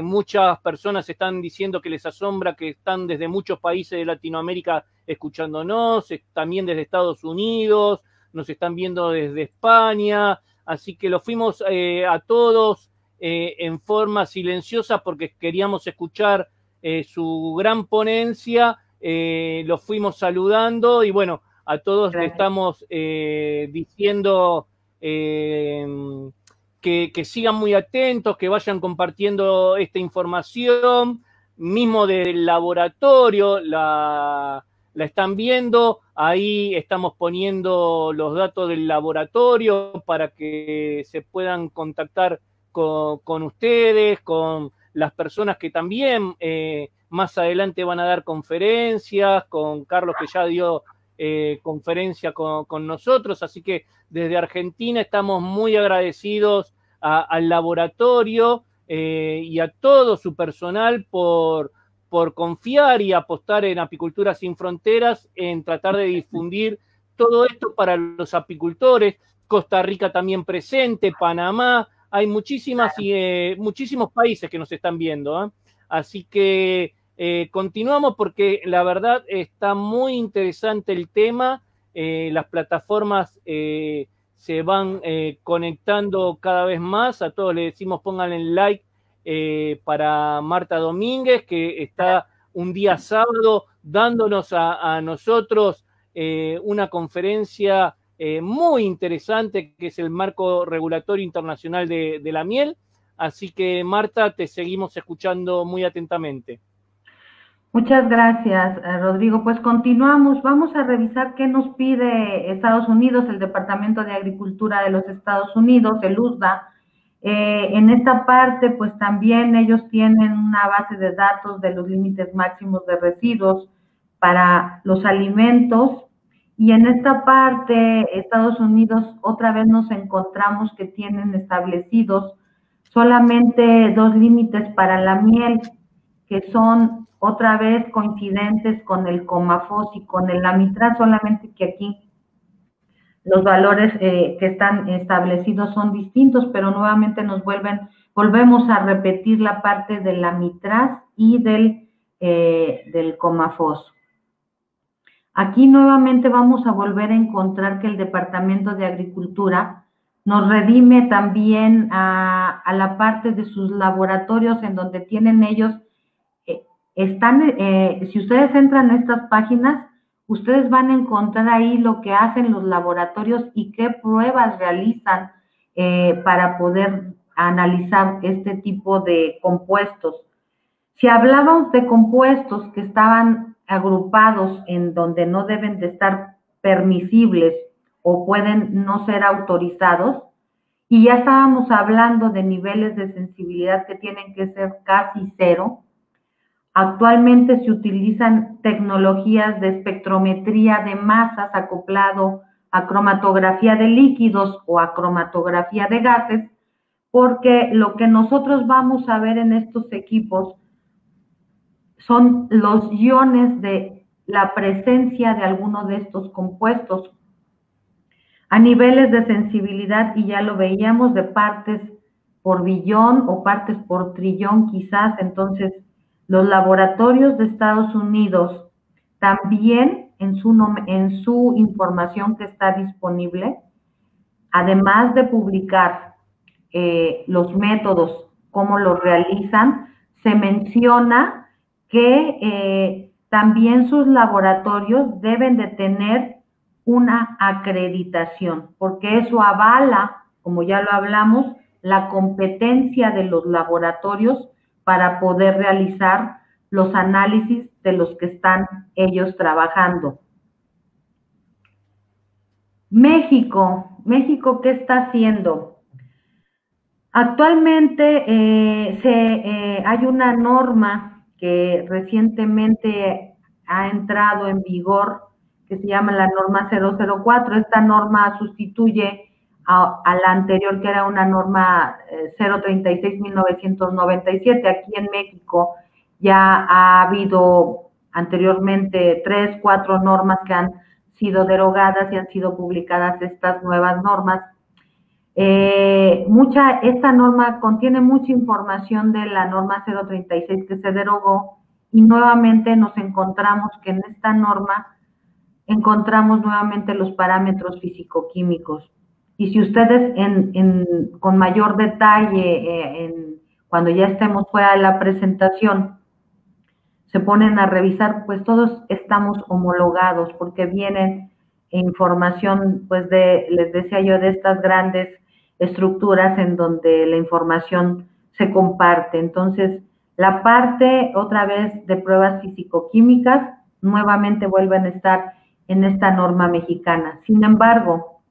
Muchas personas están diciendo que les asombra que están desde muchos países de Latinoamérica escuchándonos, también desde Estados Unidos, nos están viendo desde España, así que los fuimos a todos en forma silenciosa porque queríamos escuchar su gran ponencia, los fuimos saludando y bueno, a todos le estamos diciendo que sigan muy atentos, que vayan compartiendo esta información, mismo del laboratorio, la la están viendo, ahí estamos poniendo los datos del laboratorio para que se puedan contactar con ustedes, con las personas que también más adelante van a dar conferencias, con Carlos que ya dio conferencia con nosotros, así que desde Argentina estamos muy agradecidos al laboratorio y a todo su personal por confiar y apostar en Apicultura Sin Fronteras, en tratar de difundir todo esto para los apicultores. Costa Rica también presente, Panamá, hay muchísimos países que nos están viendo, ¿eh? Así que continuamos porque la verdad está muy interesante el tema, las plataformas se van conectando cada vez más, a todos les decimos pónganle like para Marta Domínguez, que está un día sábado dándonos a nosotros una conferencia muy interesante, que es el Marco Regulatorio Internacional de la Miel. Así que, Marta, te seguimos escuchando muy atentamente. Muchas gracias, Rodrigo. Pues continuamos. Vamos a revisar qué nos pide Estados Unidos, el Departamento de Agricultura de los Estados Unidos, el USDA. En esta parte, pues también ellos tienen una base de datos de los límites máximos de residuos para los alimentos. Y en esta parte, Estados Unidos, otra vez nos encontramos que tienen establecidos solamente 2 límites para la miel, que son otra vez coincidentes con el Comafos y con el Amitraz, solamente que aquí los valores que están establecidos son distintos, pero nuevamente volvemos a repetir la parte del Amitraz y del Comafos. Aquí nuevamente vamos a volver a encontrar que el Departamento de Agricultura nos redime también a la parte de sus laboratorios, en donde tienen ellos, si ustedes entran a estas páginas, ustedes van a encontrar ahí lo que hacen los laboratorios y qué pruebas realizan para poder analizar este tipo de compuestos. Si hablamos de compuestos que estaban agrupados en donde no deben de estar permisibles o pueden no ser autorizados, y ya estábamos hablando de niveles de sensibilidad que tienen que ser casi 0, actualmente se utilizan tecnologías de espectrometría de masas acoplado a cromatografía de líquidos o a cromatografía de gases, porque lo que nosotros vamos a ver en estos equipos son los iones de la presencia de alguno de estos compuestos a niveles de sensibilidad, y ya lo veíamos, de partes por billón o partes por trillón quizás. Entonces, los laboratorios de Estados Unidos también en su información que está disponible, además de publicar los métodos, cómo los realizan, se menciona que también sus laboratorios deben de tener una acreditación, porque eso avala, como ya lo hablamos, la competencia de los laboratorios para poder realizar los análisis de los que están ellos trabajando. México, ¿qué está haciendo? Actualmente hay una norma que recientemente ha entrado en vigor, que se llama la norma 004. Esta norma sustituye a la anterior, que era una norma 036/1997. Aquí en México ya ha habido anteriormente 3, 4 normas que han sido derogadas y han sido publicadas estas nuevas normas. Esta norma contiene mucha información de la norma 036 que se derogó, y nuevamente nos encontramos que en esta norma encontramos nuevamente los parámetros físico-químicos. Y si ustedes con mayor detalle, cuando ya estemos fuera de la presentación, se ponen a revisar, pues todos estamos homologados, porque vienen información, pues les decía yo, de estas grandes estructuras en donde la información se comparte. Entonces, la parte, otra vez, de pruebas físico-químicas nuevamente vuelven a estar en esta norma mexicana. Sin embargo,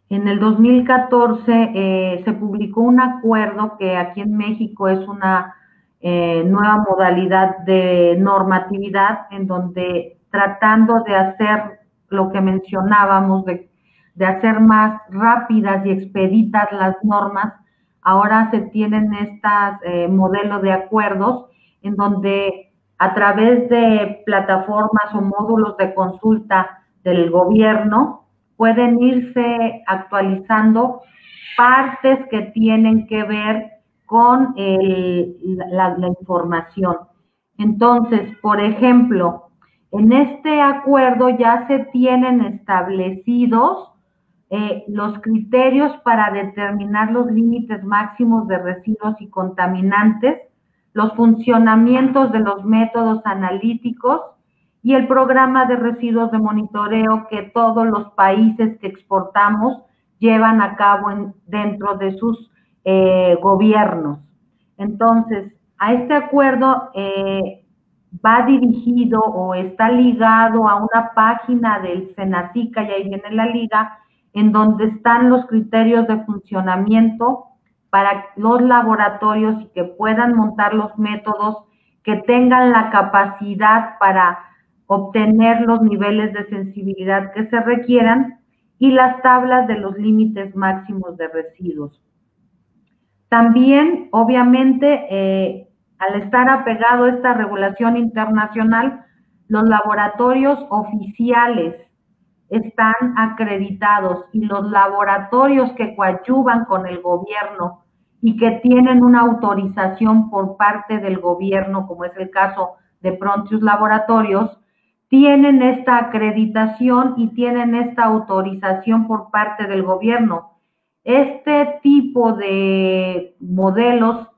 en el 2014 se publicó un acuerdo que aquí en México es una nueva modalidad de normatividad, en donde tratando de hacer lo que mencionábamos, de hacer más rápidas y expeditas las normas, ahora se tienen estos modelos de acuerdos en donde a través de plataformas o módulos de consulta del gobierno pueden irse actualizando partes que tienen que ver con la información. Entonces, por ejemplo, en este acuerdo ya se tienen establecidos los criterios para determinar los límites máximos de residuos y contaminantes, los funcionamientos de los métodos analíticos y el programa de residuos de monitoreo que todos los países que exportamos llevan a cabo dentro de sus gobiernos. Entonces, a este acuerdo va dirigido o está ligado a una página del Senacica, y ahí viene la liga, en donde están los criterios de funcionamiento para los laboratorios y que puedan montar los métodos, que tengan la capacidad para obtener los niveles de sensibilidad que se requieran, y las tablas de los límites máximos de residuos. También, obviamente, al estar apegado a esta regulación internacional, los laboratorios oficiales están acreditados, y los laboratorios que coadyuvan con el gobierno y que tienen una autorización por parte del gobierno, como es el caso de Pronthius Laboratorios, tienen esta acreditación y tienen esta autorización por parte del gobierno. Este tipo de modelos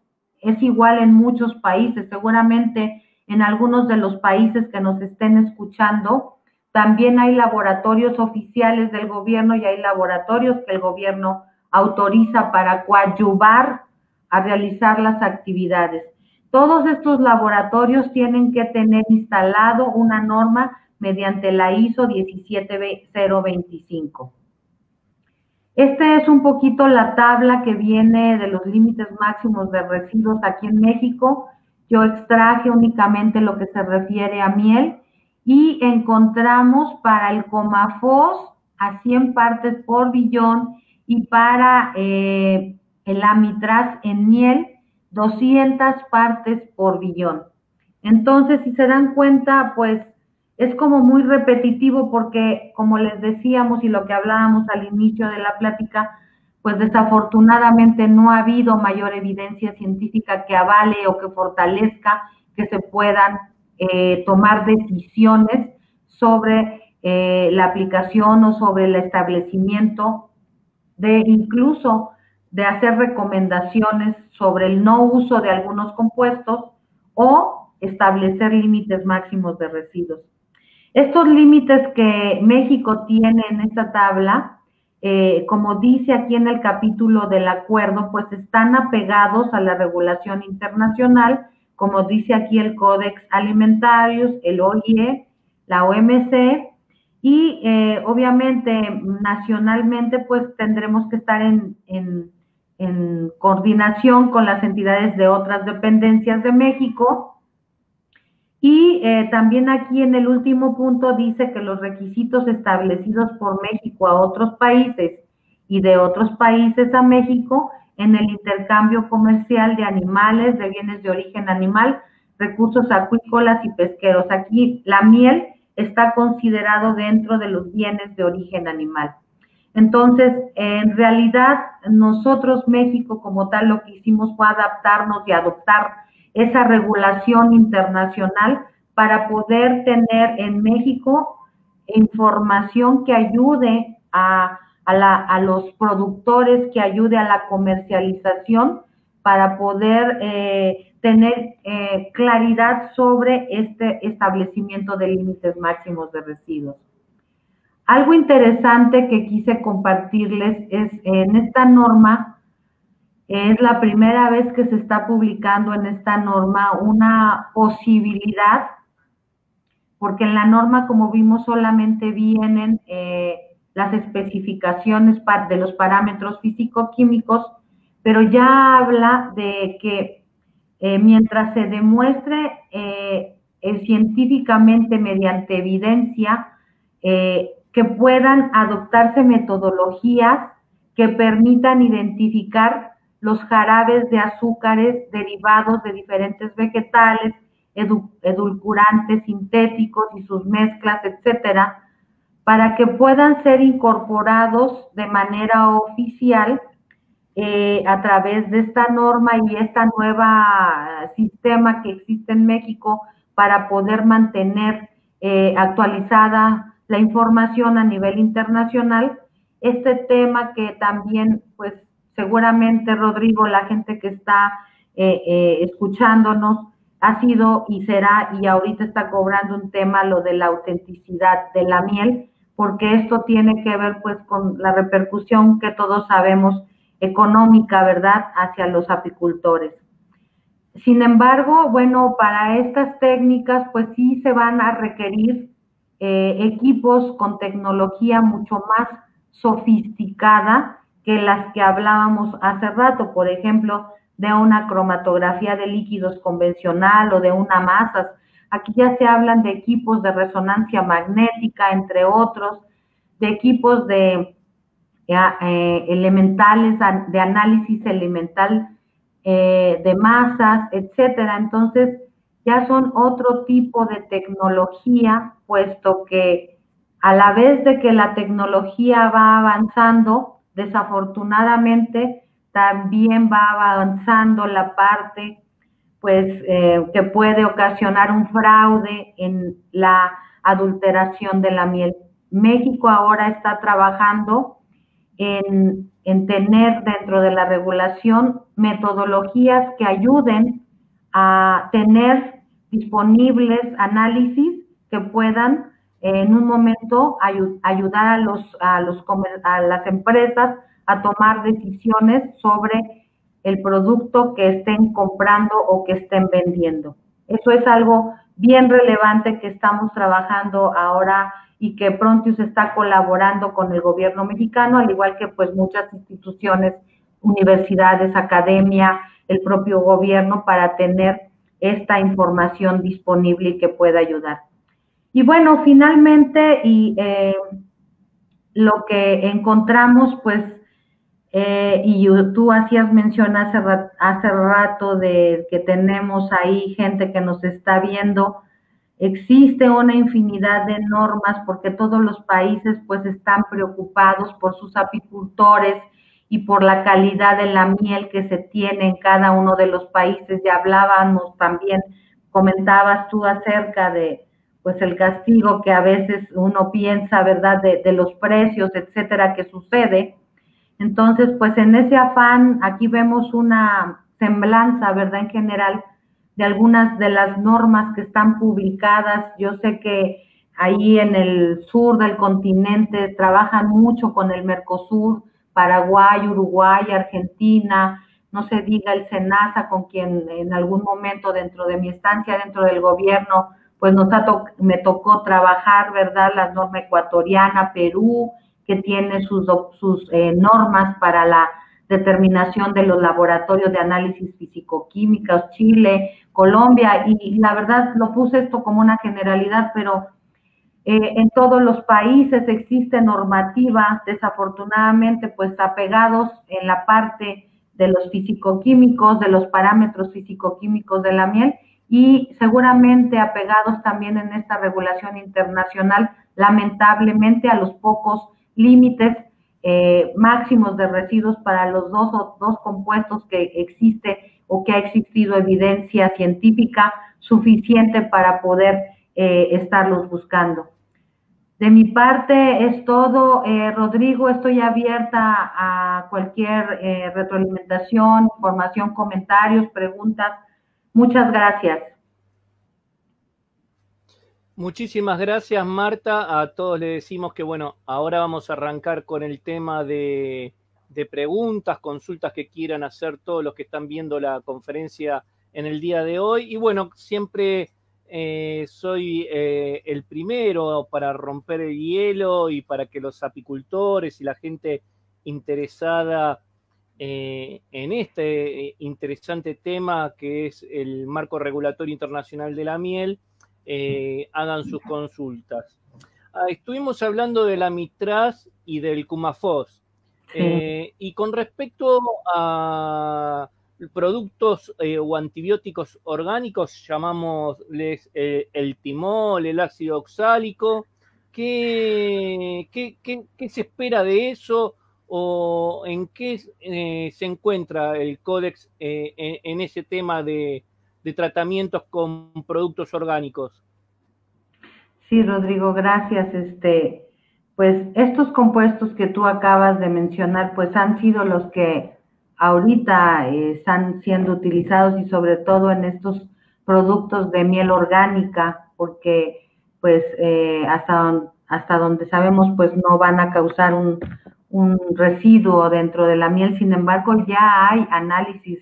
es igual en muchos países, seguramente en algunos de los países que nos estén escuchando, también hay laboratorios oficiales del gobierno y hay laboratorios que el gobierno autoriza para coadyuvar a realizar las actividades. Todos estos laboratorios tienen que tener instalado una norma mediante la ISO 17025. Esta es un poquito la tabla que viene de los límites máximos de residuos aquí en México. Yo extraje únicamente lo que se refiere a miel, y encontramos para el Comafos a 100 partes por billón, y para el Amitraz en miel 200 partes por billón. Entonces, si se dan cuenta, pues es como muy repetitivo, porque como les decíamos y lo que hablábamos al inicio de la plática, pues desafortunadamente no ha habido mayor evidencia científica que avale o que fortalezca que se puedan tomar decisiones sobre la aplicación o sobre el establecimiento de incluso de hacer recomendaciones sobre el no uso de algunos compuestos o establecer límites máximos de residuos. Estos límites que México tiene en esta tabla, como dice aquí en el capítulo del acuerdo, pues están apegados a la regulación internacional, como dice aquí el Codex Alimentarius, el OIE, la OMC, y obviamente nacionalmente pues tendremos que estar en coordinación con las entidades de otras dependencias de México. Y también aquí en el último punto dice que los requisitos establecidos por México a otros países y de otros países a México en el intercambio comercial de animales, de bienes de origen animal, recursos acuícolas y pesqueros. Aquí la miel está considerado dentro de los bienes de origen animal. Entonces, en realidad, nosotros, México, como tal, lo que hicimos fue adaptarnos y adoptar esa regulación internacional para poder tener en México información que ayude a los productores, que ayude a la comercialización, para poder tener claridad sobre este establecimiento de límites máximos de residuos. Algo interesante que quise compartirles es en esta norma. Es la primera vez que se está publicando en esta norma una posibilidad porque en la norma, como vimos, solamente vienen las especificaciones de los parámetros físico-químicos, pero ya habla de que mientras se demuestre científicamente mediante evidencia que puedan adoptarse metodologías que permitan identificar los jarabes de azúcares derivados de diferentes vegetales, edulcorantes sintéticos y sus mezclas, etcétera, para que puedan ser incorporados de manera oficial a través de esta norma y esta nueva sistema que existe en México para poder mantener actualizada la información a nivel internacional. Este tema que también, pues seguramente, Rodrigo, la gente que está escuchándonos, ha sido y será, y ahorita está cobrando un tema, lo de la autenticidad de la miel, porque esto tiene que ver pues con la repercusión que todos sabemos económica, ¿verdad?, hacia los apicultores. Sin embargo, bueno, para estas técnicas, pues sí se van a requerir equipos con tecnología mucho más sofisticada que las que hablábamos hace rato, por ejemplo, de una cromatografía de líquidos convencional o de una masas. Aquí ya se hablan de equipos de resonancia magnética, entre otros, de equipos de elementales, de análisis elemental de masas, etcétera. Entonces, ya son otro tipo de tecnología, puesto que a la vez de que la tecnología va avanzando, desafortunadamente también va avanzando la parte pues que puede ocasionar un fraude en la adulteración de la miel. México ahora está trabajando en tener dentro de la regulación metodologías que ayuden a tener disponibles análisis que puedan en un momento ayudar a las empresas a tomar decisiones sobre el producto que estén comprando o que estén vendiendo. Eso es algo bien relevante que estamos trabajando ahora y que Prontius está colaborando con el gobierno mexicano, al igual que pues muchas instituciones, universidades, academia, el propio gobierno, para tener esta información disponible y que pueda ayudar. Y bueno, finalmente, lo que encontramos, pues, y tú hacías mención hace rato de que tenemos ahí gente que nos está viendo. Existe una infinidad de normas porque todos los países pues están preocupados por sus apicultores y por la calidad de la miel que se tiene en cada uno de los países. Ya hablábamos también, comentabas tú acerca de pues el castigo que a veces uno piensa, ¿verdad?, de los precios, etcétera, que sucede. Entonces, pues en ese afán, aquí vemos una semblanza, ¿verdad?, en general, de algunas de las normas que están publicadas. Yo sé que ahí en el sur del continente trabajan mucho con el Mercosur, Paraguay, Uruguay, Argentina, no se diga el SENASA, con quien en algún momento dentro de mi estancia dentro del gobierno, pues me tocó trabajar, ¿verdad?, la norma ecuatoriana, Perú, que tiene sus normas para la determinación de los laboratorios de análisis físico-químicos, Chile, Colombia, y la verdad lo puse esto como una generalidad, pero en todos los países existe normativa, desafortunadamente, pues apegados en la parte de los físico-químicos, de los parámetros físico-químicos de la miel, y seguramente apegados también en esta regulación internacional, lamentablemente, a los pocos límites máximos de residuos para los dos compuestos que existe o que ha existido evidencia científica suficiente para poder estarlos buscando. De mi parte es todo. Rodrigo, estoy abierta a cualquier retroalimentación, información, comentarios, preguntas. Muchas gracias. Muchísimas gracias, Marta. A todos les decimos que, bueno, ahora vamos a arrancar con el tema de preguntas, consultas que quieran hacer todos los que están viendo la conferencia en el día de hoy. Y bueno, siempre soy el primero para romper el hielo y para que los apicultores y la gente interesada en este interesante tema que es el marco regulatorio internacional de la miel, hagan sus consultas. Estuvimos hablando de la mitraz y del Cumafos. Y con respecto a productos o antibióticos orgánicos, llamámosles el timol, el ácido oxálico, ¿qué se espera de eso o en qué se encuentra el Códex en ese tema de tratamientos con productos orgánicos? Sí, Rodrigo, gracias. Pues estos compuestos que tú acabas de mencionar, pues han sido los que ahorita están siendo utilizados y sobre todo en estos productos de miel orgánica, porque pues hasta donde sabemos pues no van a causar un residuo dentro de la miel. Sin embargo, ya hay análisis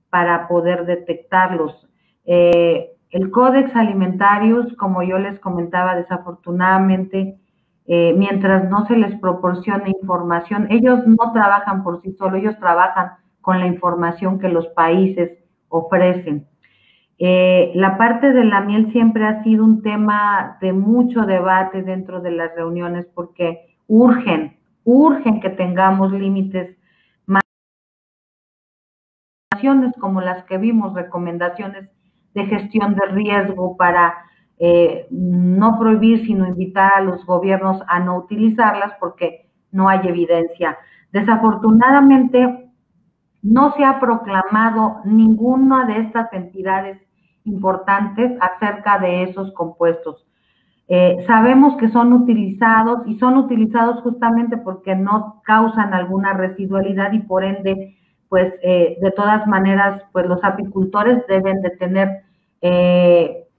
para poder detectarlos. El Codex Alimentarius, como yo les comentaba, desafortunadamente, mientras no se les proporcione información, ellos no trabajan por sí solos, ellos trabajan con la información que los países ofrecen. La parte de la miel siempre ha sido un tema de mucho debate dentro de las reuniones porque urgen que tengamos límites como las que vimos, recomendaciones de gestión de riesgo para no prohibir, sino invitar a los gobiernos a no utilizarlas porque no hay evidencia. Desafortunadamente, no se ha proclamado ninguna de estas entidades importantes acerca de esos compuestos. Sabemos que son utilizados y son utilizados justamente porque no causan alguna residualidad y por ende, pues de todas maneras, pues los apicultores deben de tener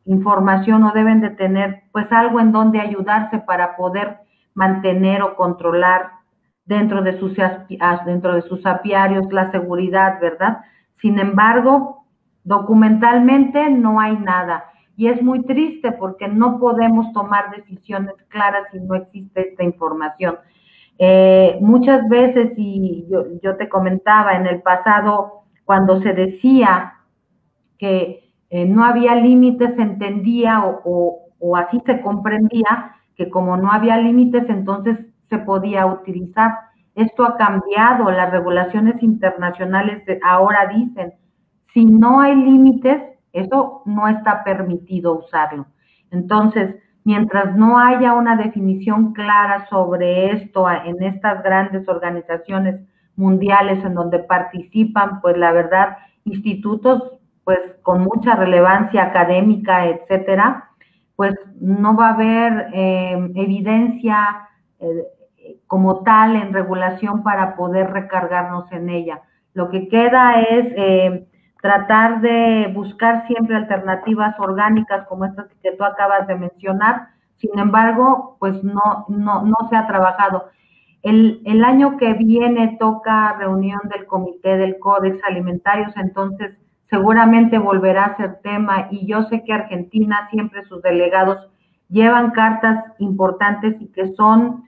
información o deben de tener pues algo en donde ayudarse para poder mantener o controlar dentro de sus apiarios la seguridad, ¿verdad? Sin embargo, documentalmente no hay nada. Y es muy triste porque no podemos tomar decisiones claras si no existe esta información. Muchas veces, y yo te comentaba en el pasado, cuando se decía que no había límites, se entendía o así se comprendía que como no había límites, entonces se podía utilizar. Esto ha cambiado, las regulaciones internacionales ahora dicen, si no hay límites, eso no está permitido usarlo. Entonces, mientras no haya una definición clara sobre esto en estas grandes organizaciones mundiales en donde participan, pues la verdad, institutos pues con mucha relevancia académica, etcétera, pues no va a haber evidencia como tal en regulación para poder recargarnos en ella. Lo que queda es tratar de buscar siempre alternativas orgánicas como estas que tú acabas de mencionar. Sin embargo, pues no se ha trabajado. El año que viene toca reunión del comité del Códex Alimentarios, entonces seguramente volverá a ser tema y yo sé que Argentina siempre sus delegados llevan cartas importantes y que son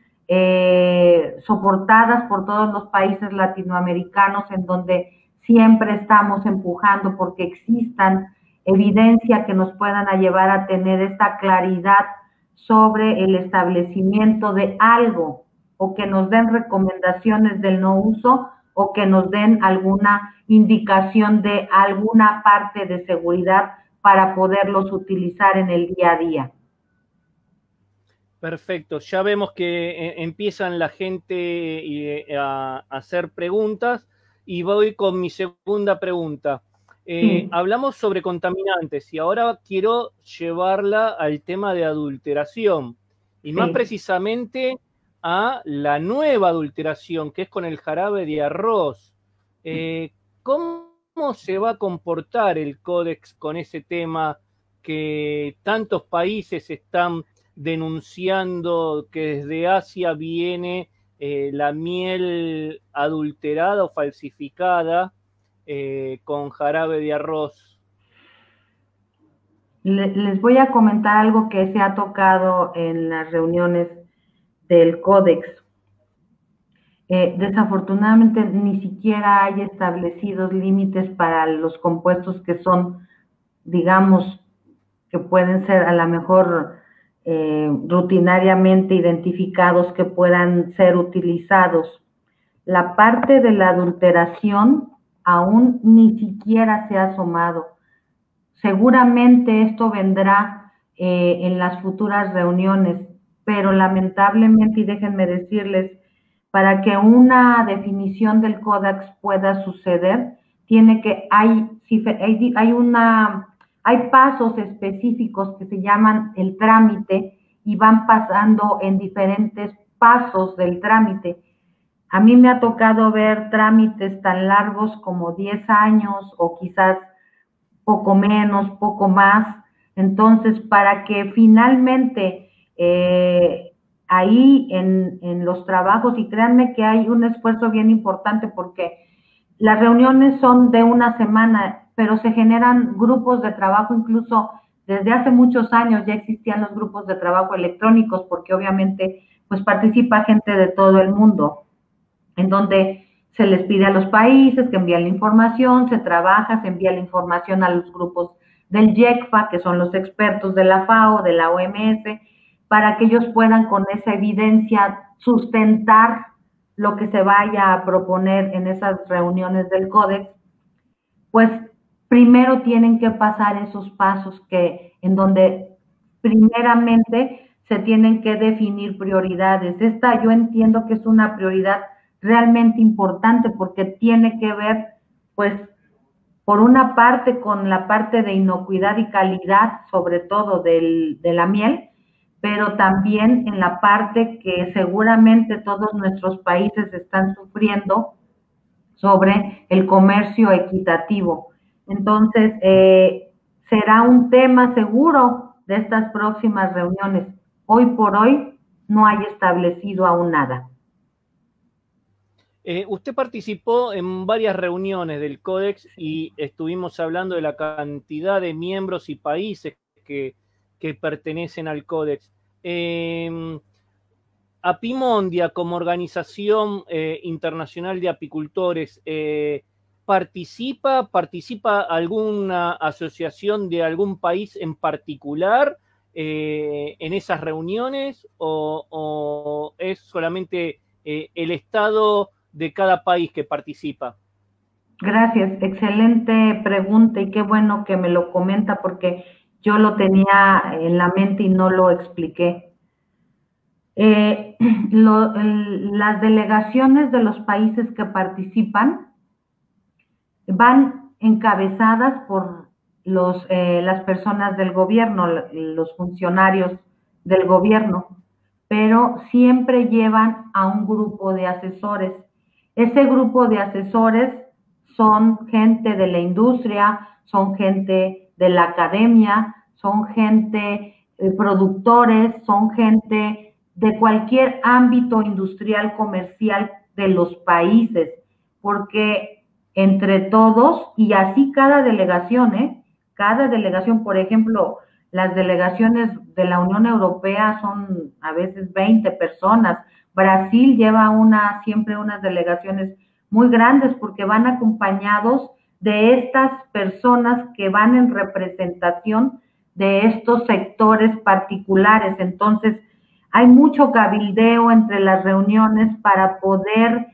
soportadas por todos los países latinoamericanos en donde siempre estamos empujando porque existan evidencia que nos puedan llevar a tener esta claridad sobre el establecimiento de algo o que nos den recomendaciones del no uso o que nos den alguna indicación de alguna parte de seguridad para poderlos utilizar en el día a día. Perfecto, ya vemos que empiezan la gente a hacer preguntas y voy con mi segunda pregunta. Sí. Hablamos sobre contaminantes y ahora quiero llevarla al tema de adulteración y más precisamente a la nueva adulteración que es con el jarabe de arroz. ¿Cómo se va a comportar el Códex con ese tema que tantos países están denunciando que desde Asia viene la miel adulterada o falsificada con jarabe de arroz? Les voy a comentar algo que se ha tocado en las reuniones del Códex. Desafortunadamente ni siquiera hay establecidos límites para los compuestos que son, digamos, que pueden ser a lo mejor rutinariamente identificados que puedan ser utilizados. La parte de la adulteración aún ni siquiera se ha asomado. Seguramente esto vendrá en las futuras reuniones, pero lamentablemente, y déjenme decirles, para que una definición del Códex pueda suceder, hay pasos específicos que se llaman el trámite y van pasando en diferentes pasos del trámite. A mí me ha tocado ver trámites tan largos como 10 años o quizás poco menos, poco más. Entonces, para que finalmente ahí en los trabajos, y créanme que hay un esfuerzo bien importante porque las reuniones son de una semana, pero se generan grupos de trabajo, incluso desde hace muchos años ya existían los grupos de trabajo electrónicos, porque obviamente pues participa gente de todo el mundo, en donde se les pide a los países que envíen la información, se trabaja, se envía la información a los grupos del YECFA, que son los expertos de la FAO, de la OMS, para que ellos puedan con esa evidencia sustentar lo que se vaya a proponer en esas reuniones del Códex. Pues primero tienen que pasar esos pasos en donde primeramente se tienen que definir prioridades. Esta yo entiendo que es una prioridad realmente importante porque tiene que ver, pues, por una parte con la parte de inocuidad y calidad, sobre todo de la miel, pero también en la parte que seguramente todos nuestros países están sufriendo sobre el comercio equitativo. Entonces, será un tema seguro de estas próximas reuniones. Hoy por hoy no hay establecido aún nada. Usted participó en varias reuniones del Códex y estuvimos hablando de la cantidad de miembros y países que pertenecen al Códex. Apimondia, como organización internacional de apicultores, ¿participa alguna asociación de algún país en particular en esas reuniones o es solamente el Estado de cada país que participa? Gracias, excelente pregunta y qué bueno que me lo comenta porque yo lo tenía en la mente y no lo expliqué. Las delegaciones de los países que participan van encabezadas por las personas del gobierno, los funcionarios del gobierno, pero siempre llevan a un grupo de asesores. Ese grupo de asesores son gente de la industria, son gente de la academia, son gente productores, son gente de cualquier ámbito industrial, comercial de los países, porque entre todos, y así cada delegación, por ejemplo, las delegaciones de la Unión Europea son a veces 20 personas, Brasil lleva siempre unas delegaciones muy grandes porque van acompañados de estas personas que van en representación de estos sectores particulares. Entonces, hay mucho cabildeo entre las reuniones para poder,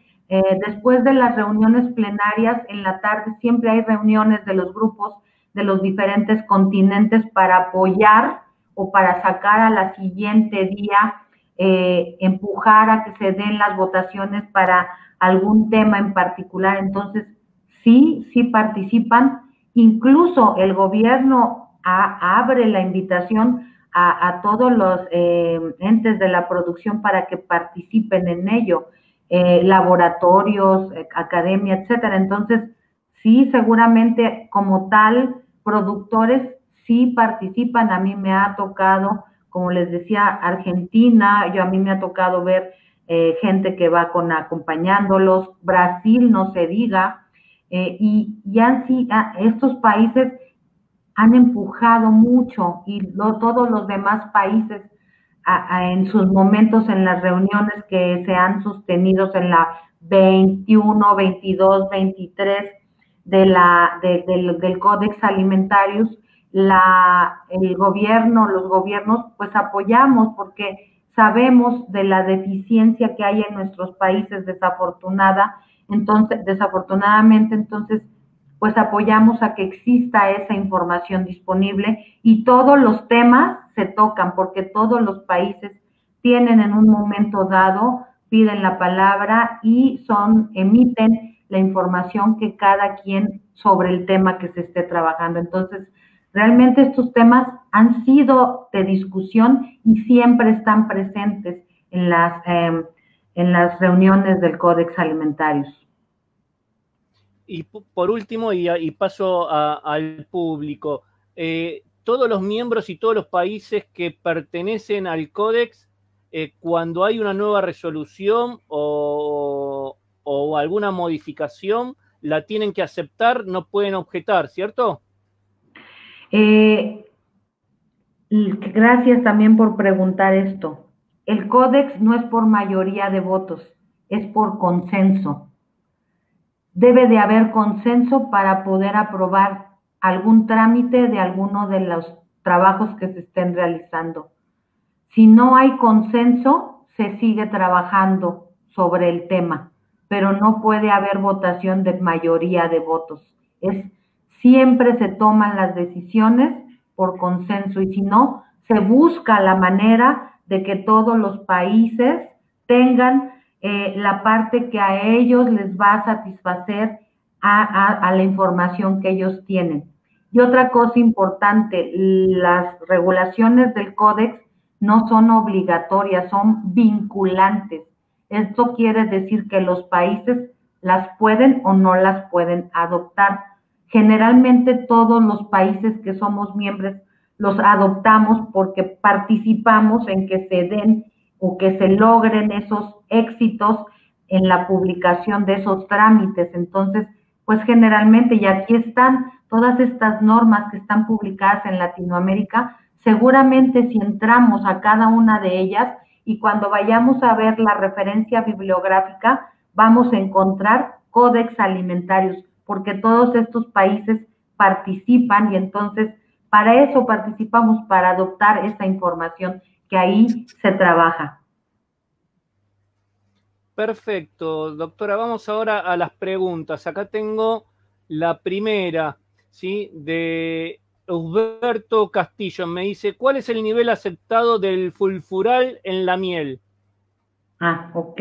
después de las reuniones plenarias, en la tarde siempre hay reuniones de los grupos de los diferentes continentes para apoyar o para sacar a la siguiente día, empujar a que se den las votaciones para algún tema en particular. Entonces, sí participan. Incluso el gobierno abre la invitación a todos los entes de la producción para que participen en ello, laboratorios, academia, etcétera. Entonces, sí, seguramente como tal, productores sí participan. A mí me ha tocado, como les decía, Argentina, a mí me ha tocado ver gente que va acompañándolos, Brasil no se diga, y ya sí, estos países han empujado mucho y todos los demás países en sus momentos en las reuniones que se han sostenido en la 21, 22, 23 del Codex Alimentarius, el gobierno, los gobiernos, pues apoyamos porque sabemos de la deficiencia que hay en nuestros países desafortunadamente, entonces, pues apoyamos a que exista esa información disponible y todos los temas se tocan porque todos los países tienen en un momento dado, piden la palabra y emiten la información que cada quien sobre el tema que se esté trabajando. Entonces, realmente estos temas han sido de discusión y siempre están presentes en las reuniones del Codex Alimentarius. Y por último, y paso al público, todos los miembros y todos los países que pertenecen al Códex, cuando hay una nueva resolución o alguna modificación, la tienen que aceptar, no pueden objetar, ¿cierto? Gracias también por preguntar esto. El Códex no es por mayoría de votos, es por consenso. Debe de haber consenso para poder aprobar algún trámite de alguno de los trabajos que se estén realizando. Si no hay consenso, se sigue trabajando sobre el tema, pero no puede haber votación de mayoría de votos. Siempre se toman las decisiones por consenso y si no, se busca la manera de que todos los países tengan la parte que a ellos les va a satisfacer a la información que ellos tienen. Y otra cosa importante, las regulaciones del Códex no son obligatorias, son vinculantes. Esto quiere decir que los países las pueden o no las pueden adoptar. Generalmente todos los países que somos miembros los adoptamos porque participamos en que se den o que se logren esos éxitos en la publicación de esos trámites. Entonces, pues generalmente, y aquí están todas estas normas que están publicadas en Latinoamérica, seguramente si entramos a cada una de ellas y cuando vayamos a ver la referencia bibliográfica, vamos a encontrar Códex Alimentarius, porque todos estos países participan y entonces para eso participamos, para adoptar esta información que ahí se trabaja. Perfecto, doctora. Vamos ahora a las preguntas. Acá tengo la primera, ¿sí? De Humberto Castillo. Me dice, ¿cuál es el nivel aceptado del fulfural en la miel? Ah, ok.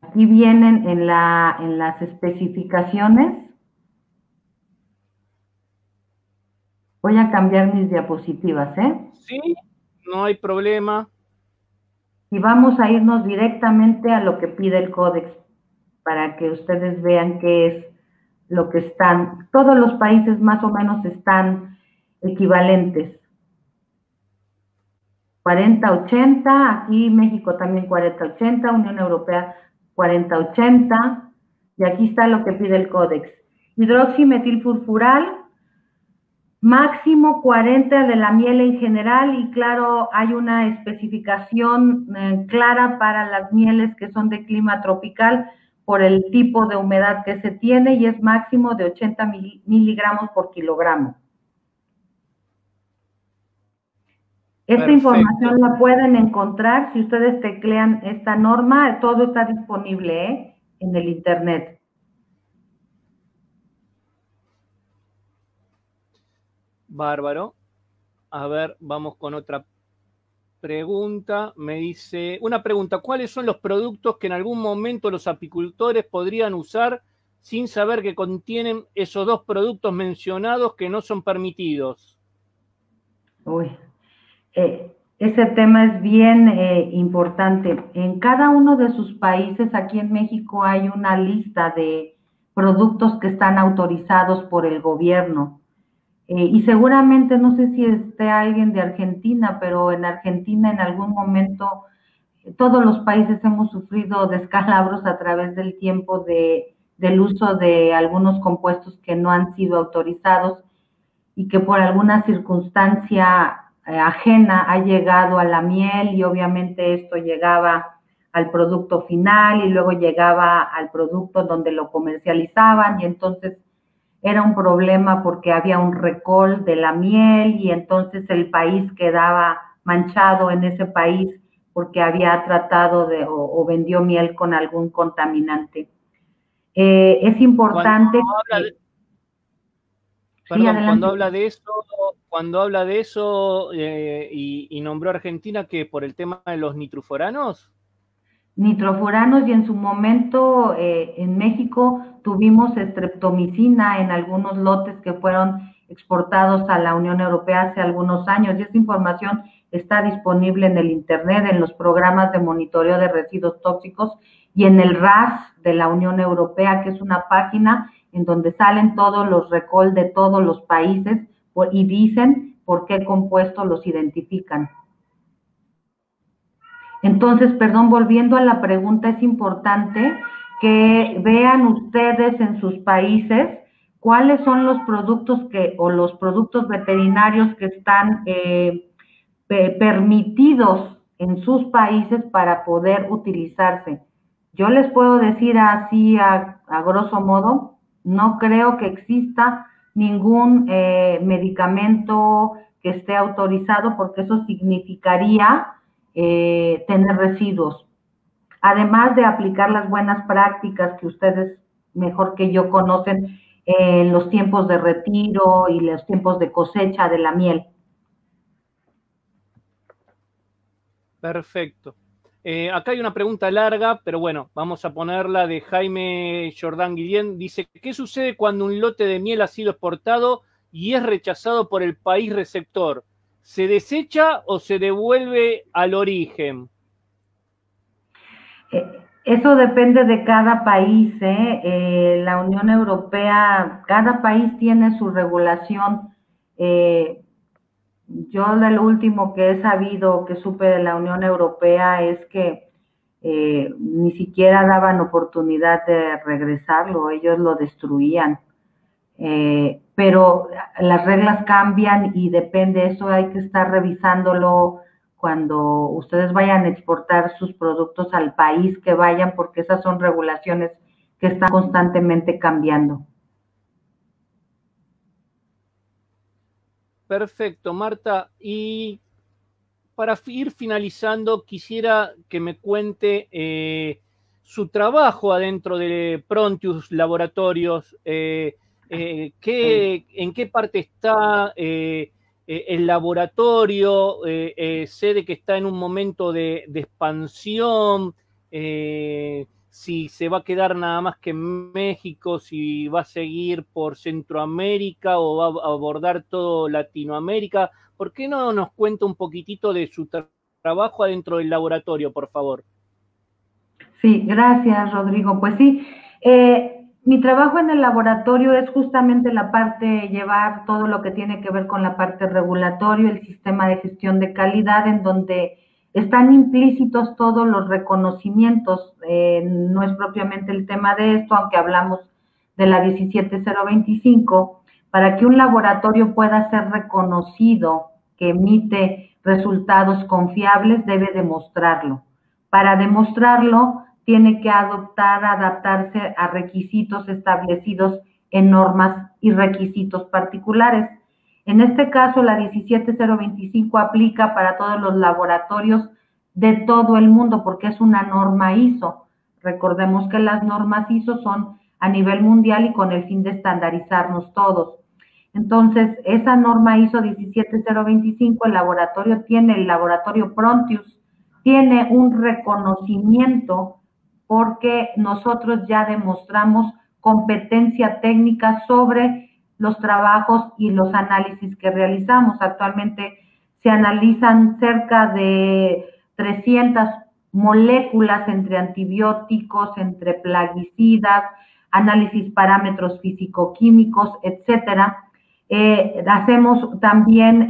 Aquí vienen en las especificaciones. Voy a cambiar mis diapositivas, ¿eh? Sí, no hay problema. Y vamos a irnos directamente a lo que pide el Códex, para que ustedes vean qué es lo que están. Todos los países más o menos están equivalentes. 40-80, aquí México también 40-80, Unión Europea 40-80, y aquí está lo que pide el Códex. Hidroximetilfurfural, máximo 40 de la miel en general, y claro, hay una especificación clara para las mieles que son de clima tropical por el tipo de humedad que se tiene, y es máximo de 80 miligramos por kilogramo. Esta información la pueden encontrar si ustedes teclean esta norma, todo está disponible en el internet. Bárbaro. A ver, vamos con otra pregunta. Me dice, una pregunta, ¿cuáles son los productos que en algún momento los apicultores podrían usar sin saber que contienen esos dos productos mencionados que no son permitidos? Uy, ese tema es bien importante. En cada uno de sus países, aquí en México, hay una lista de productos que están autorizados por el gobierno. Y seguramente, no sé si esté alguien de Argentina, pero en Argentina en algún momento todos los países hemos sufrido descalabros a través del tiempo del uso de algunos compuestos que no han sido autorizados. y que por alguna circunstancia ajena ha llegado a la miel y obviamente esto llegaba al producto final y luego llegaba al producto donde lo comercializaban y entonces era un problema porque había un recall de la miel y entonces el país quedaba manchado en ese país porque había tratado de o vendió miel con algún contaminante. Es importante cuando habla de eso y nombró a Argentina que por el tema de los nitrofuranos. Nitrofuranos y en su momento en México tuvimos streptomicina en algunos lotes que fueron exportados a la Unión Europea hace algunos años y esa información está disponible en el internet, en los programas de monitoreo de residuos tóxicos y en el RAS de la Unión Europea, que es una página en donde salen todos los recall de todos los países y dicen por qué compuestos los identifican. Entonces, perdón, volviendo a la pregunta, es importante que vean ustedes en sus países cuáles son los productos o los productos veterinarios que están permitidos en sus países para poder utilizarse. Yo les puedo decir así a grosso modo, no creo que exista ningún medicamento que esté autorizado porque eso significaría tener residuos. Además de aplicar las buenas prácticas que ustedes mejor que yo conocen en los tiempos de retiro y los tiempos de cosecha de la miel. Perfecto. Acá hay una pregunta larga, pero bueno, vamos a ponerla de Jaime Jordán Guillén. Dice, ¿qué sucede cuando un lote de miel ha sido exportado y es rechazado por el país receptor? ¿Se desecha o se devuelve al origen? Eso depende de cada país, ¿eh? La Unión Europea, cada país tiene su regulación. Yo de lo último que he sabido, que supe de la Unión Europea, es que ni siquiera daban oportunidad de regresarlo, ellos lo destruían. Pero las reglas cambian y depende, eso hay que estar revisándolo cuando ustedes vayan a exportar sus productos al país que vayan, porque esas son regulaciones que están constantemente cambiando. Perfecto, Marta. Y para ir finalizando, quisiera que me cuente su trabajo adentro de Prontius Laboratorios. ¿En qué parte está el laboratorio? Sé de que está en un momento de expansión, si se va a quedar nada más que en México, si va a seguir por Centroamérica o va a abordar todo Latinoamérica. ¿Por qué no nos cuenta un poquitito de su trabajo adentro del laboratorio, por favor? Sí, gracias, Rodrigo. Pues sí, mi trabajo en el laboratorio es justamente la parte, llevar todo lo que tiene que ver con la parte regulatorio, el sistema de gestión de calidad, en donde están implícitos todos los reconocimientos. No es propiamente el tema de esto, aunque hablamos de la 17025, para que un laboratorio pueda ser reconocido, que emite resultados confiables, debe demostrarlo. Para demostrarlo, tiene que adaptarse a requisitos establecidos en normas y requisitos particulares. En este caso, la 17025 aplica para todos los laboratorios de todo el mundo porque es una norma ISO. Recordemos que las normas ISO son a nivel mundial y con el fin de estandarizarnos todos. Entonces, esa norma ISO 17025, el laboratorio Prontius, tiene un reconocimiento porque nosotros ya demostramos competencia técnica sobre los trabajos y los análisis que realizamos. Actualmente se analizan cerca de 300 moléculas entre antibióticos, entre plaguicidas, análisis parámetros físico-químicos, etcétera. Hacemos también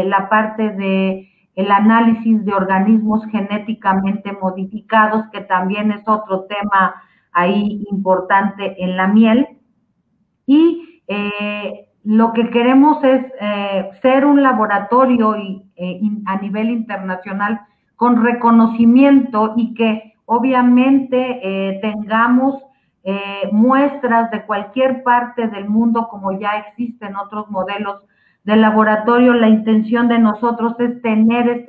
la parte de el análisis de organismos genéticamente modificados, que también es otro tema ahí importante en la miel. Y lo que queremos es ser un laboratorio a nivel internacional con reconocimiento y que obviamente tengamos muestras de cualquier parte del mundo, como ya existen otros modelos de laboratorio. La intención de nosotros es tener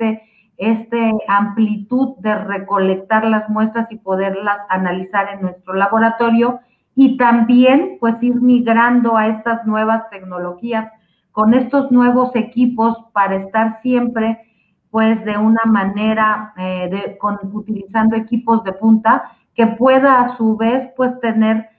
este amplitud de recolectar las muestras y poderlas analizar en nuestro laboratorio, y también pues ir migrando a estas nuevas tecnologías con estos nuevos equipos para estar siempre pues de una manera utilizando equipos de punta que pueda a su vez pues tener,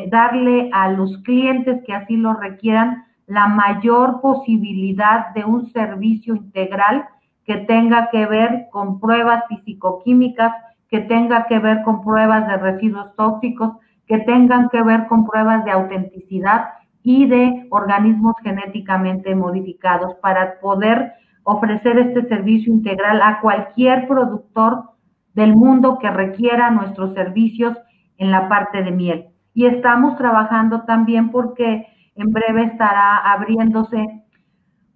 darle a los clientes que así lo requieran la mayor posibilidad de un servicio integral que tenga que ver con pruebas físico-químicas, que tenga que ver con pruebas de residuos tóxicos, que tengan que ver con pruebas de autenticidad y de organismos genéticamente modificados, para poder ofrecer este servicio integral a cualquier productor del mundo que requiera nuestros servicios en la parte de miel. Y estamos trabajando también porque en breve estará abriéndose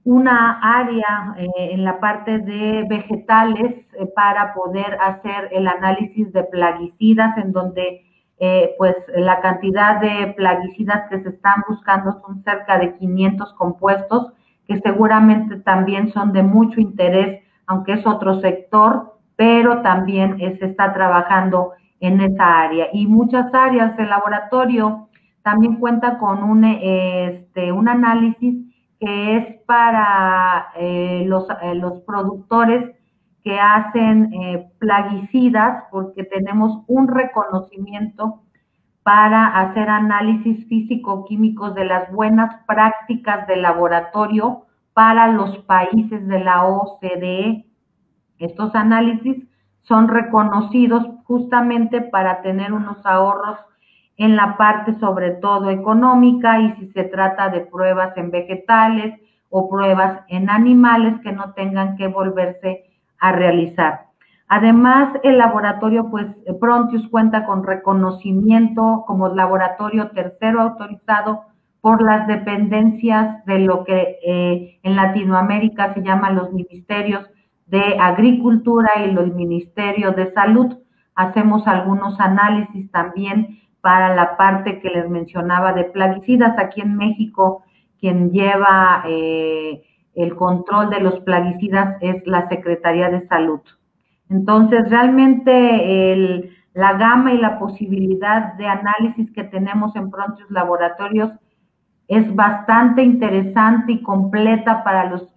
una área en la parte de vegetales para poder hacer el análisis de plaguicidas, en donde pues la cantidad de plaguicidas que se están buscando son cerca de 500 compuestos, que seguramente también son de mucho interés, aunque es otro sector, pero también se está trabajando en esa área. Y muchas áreas del laboratorio también cuenta con un análisis que es para los productores que hacen plaguicidas, porque tenemos un reconocimiento para hacer análisis físico-químicos de las buenas prácticas de laboratorio para los países de la OCDE. Estos análisis son reconocidos justamente para tener unos ahorros en la parte sobre todo económica, y si se trata de pruebas en vegetales o pruebas en animales que no tengan que volverse a realizar. Además, el laboratorio pues Prontius cuenta con reconocimiento como laboratorio tercero autorizado por las dependencias de lo que en Latinoamérica se llaman los ministerios de Agricultura y los ministerios de Salud. Hacemos algunos análisis también para la parte que les mencionaba de plaguicidas. Aquí en México, quien lleva el control de los plaguicidas es la Secretaría de Salud. Entonces, realmente la gama y la posibilidad de análisis que tenemos en Prontius Laboratorios es bastante interesante y completa para los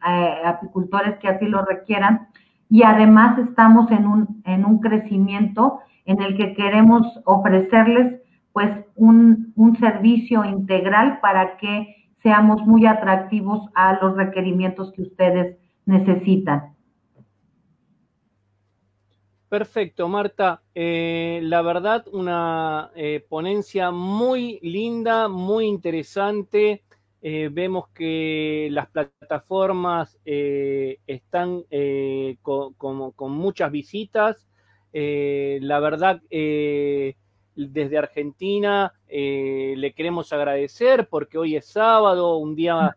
apicultores que así lo requieran, y además estamos en un crecimiento en el que queremos ofrecerles pues un servicio integral para que seamos muy atractivos a los requerimientos que ustedes necesitan. Perfecto, Marta. La verdad, una ponencia muy linda, muy interesante. Vemos que las plataformas están con muchas visitas. La verdad, desde Argentina le queremos agradecer porque hoy es sábado, un día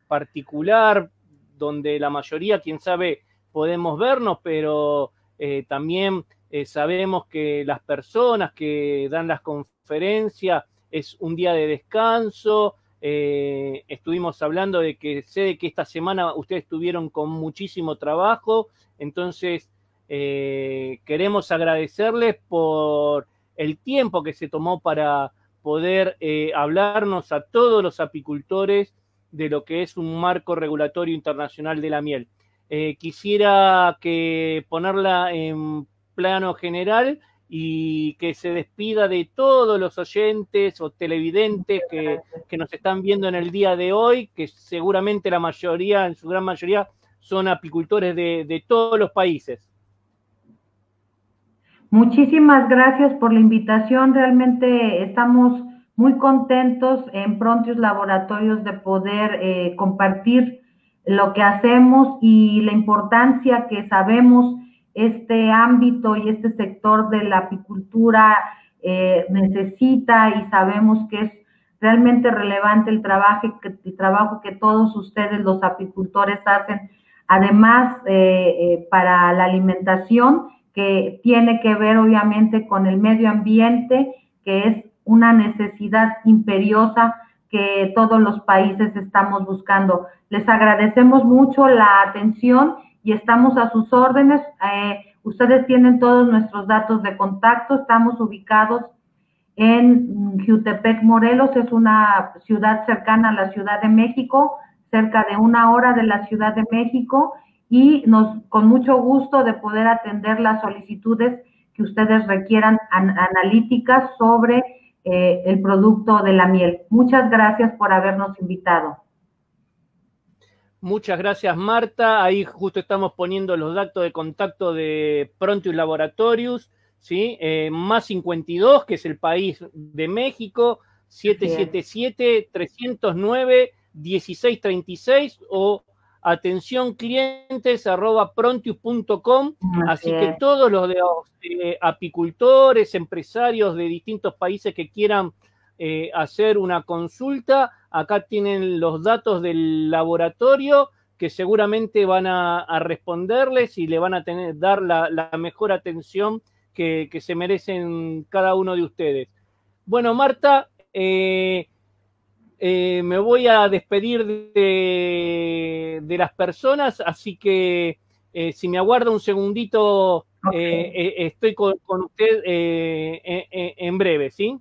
particular, donde la mayoría, quién sabe, podemos vernos, pero también sabemos que las personas que dan las conferencias es un día de descanso. Estuvimos hablando de que sé de que esta semana ustedes estuvieron con muchísimo trabajo, entonces queremos agradecerles por el tiempo que se tomó para poder hablarnos a todos los apicultores de lo que es un marco regulatorio internacional de la miel. Quisiera ponerla en plano general y que se despida de todos los oyentes o televidentes que nos están viendo en el día de hoy, que seguramente la mayoría, en su gran mayoría, son apicultores de todos los países. Muchísimas gracias por la invitación. Realmente estamos muy contentos en Prontius Laboratorios de poder compartir lo que hacemos y la importancia que sabemos este ámbito y este sector de la apicultura necesita, y sabemos que es realmente relevante el trabajo que todos ustedes, los apicultores, hacen, además para la alimentación, que tiene que ver obviamente con el medio ambiente, que es una necesidad imperiosa que todos los países estamos buscando. Les agradecemos mucho la atención y estamos a sus órdenes. Ustedes tienen todos nuestros datos de contacto. Estamos ubicados en Jiutepec, Morelos. Es una ciudad cercana a la Ciudad de México, cerca de 1 hora de la Ciudad de México, y con mucho gusto de poder atender las solicitudes que ustedes requieran analíticas sobre el producto de la miel. Muchas gracias por habernos invitado. Muchas gracias, Marta. Ahí justo estamos poniendo los datos de contacto de Prontius Laboratorius, ¿sí? Más 52, que es el país de México, 777-309-1636 o atencionclientes@prontius.com. Así que todos los apicultores, empresarios de distintos países que quieran hacer una consulta, acá tienen los datos del laboratorio que seguramente van a responderles y le van a dar la mejor atención que se merecen cada uno de ustedes. Bueno, Marta, me voy a despedir de las personas, así que si me aguarda un segundito, estoy con usted en breve, ¿sí?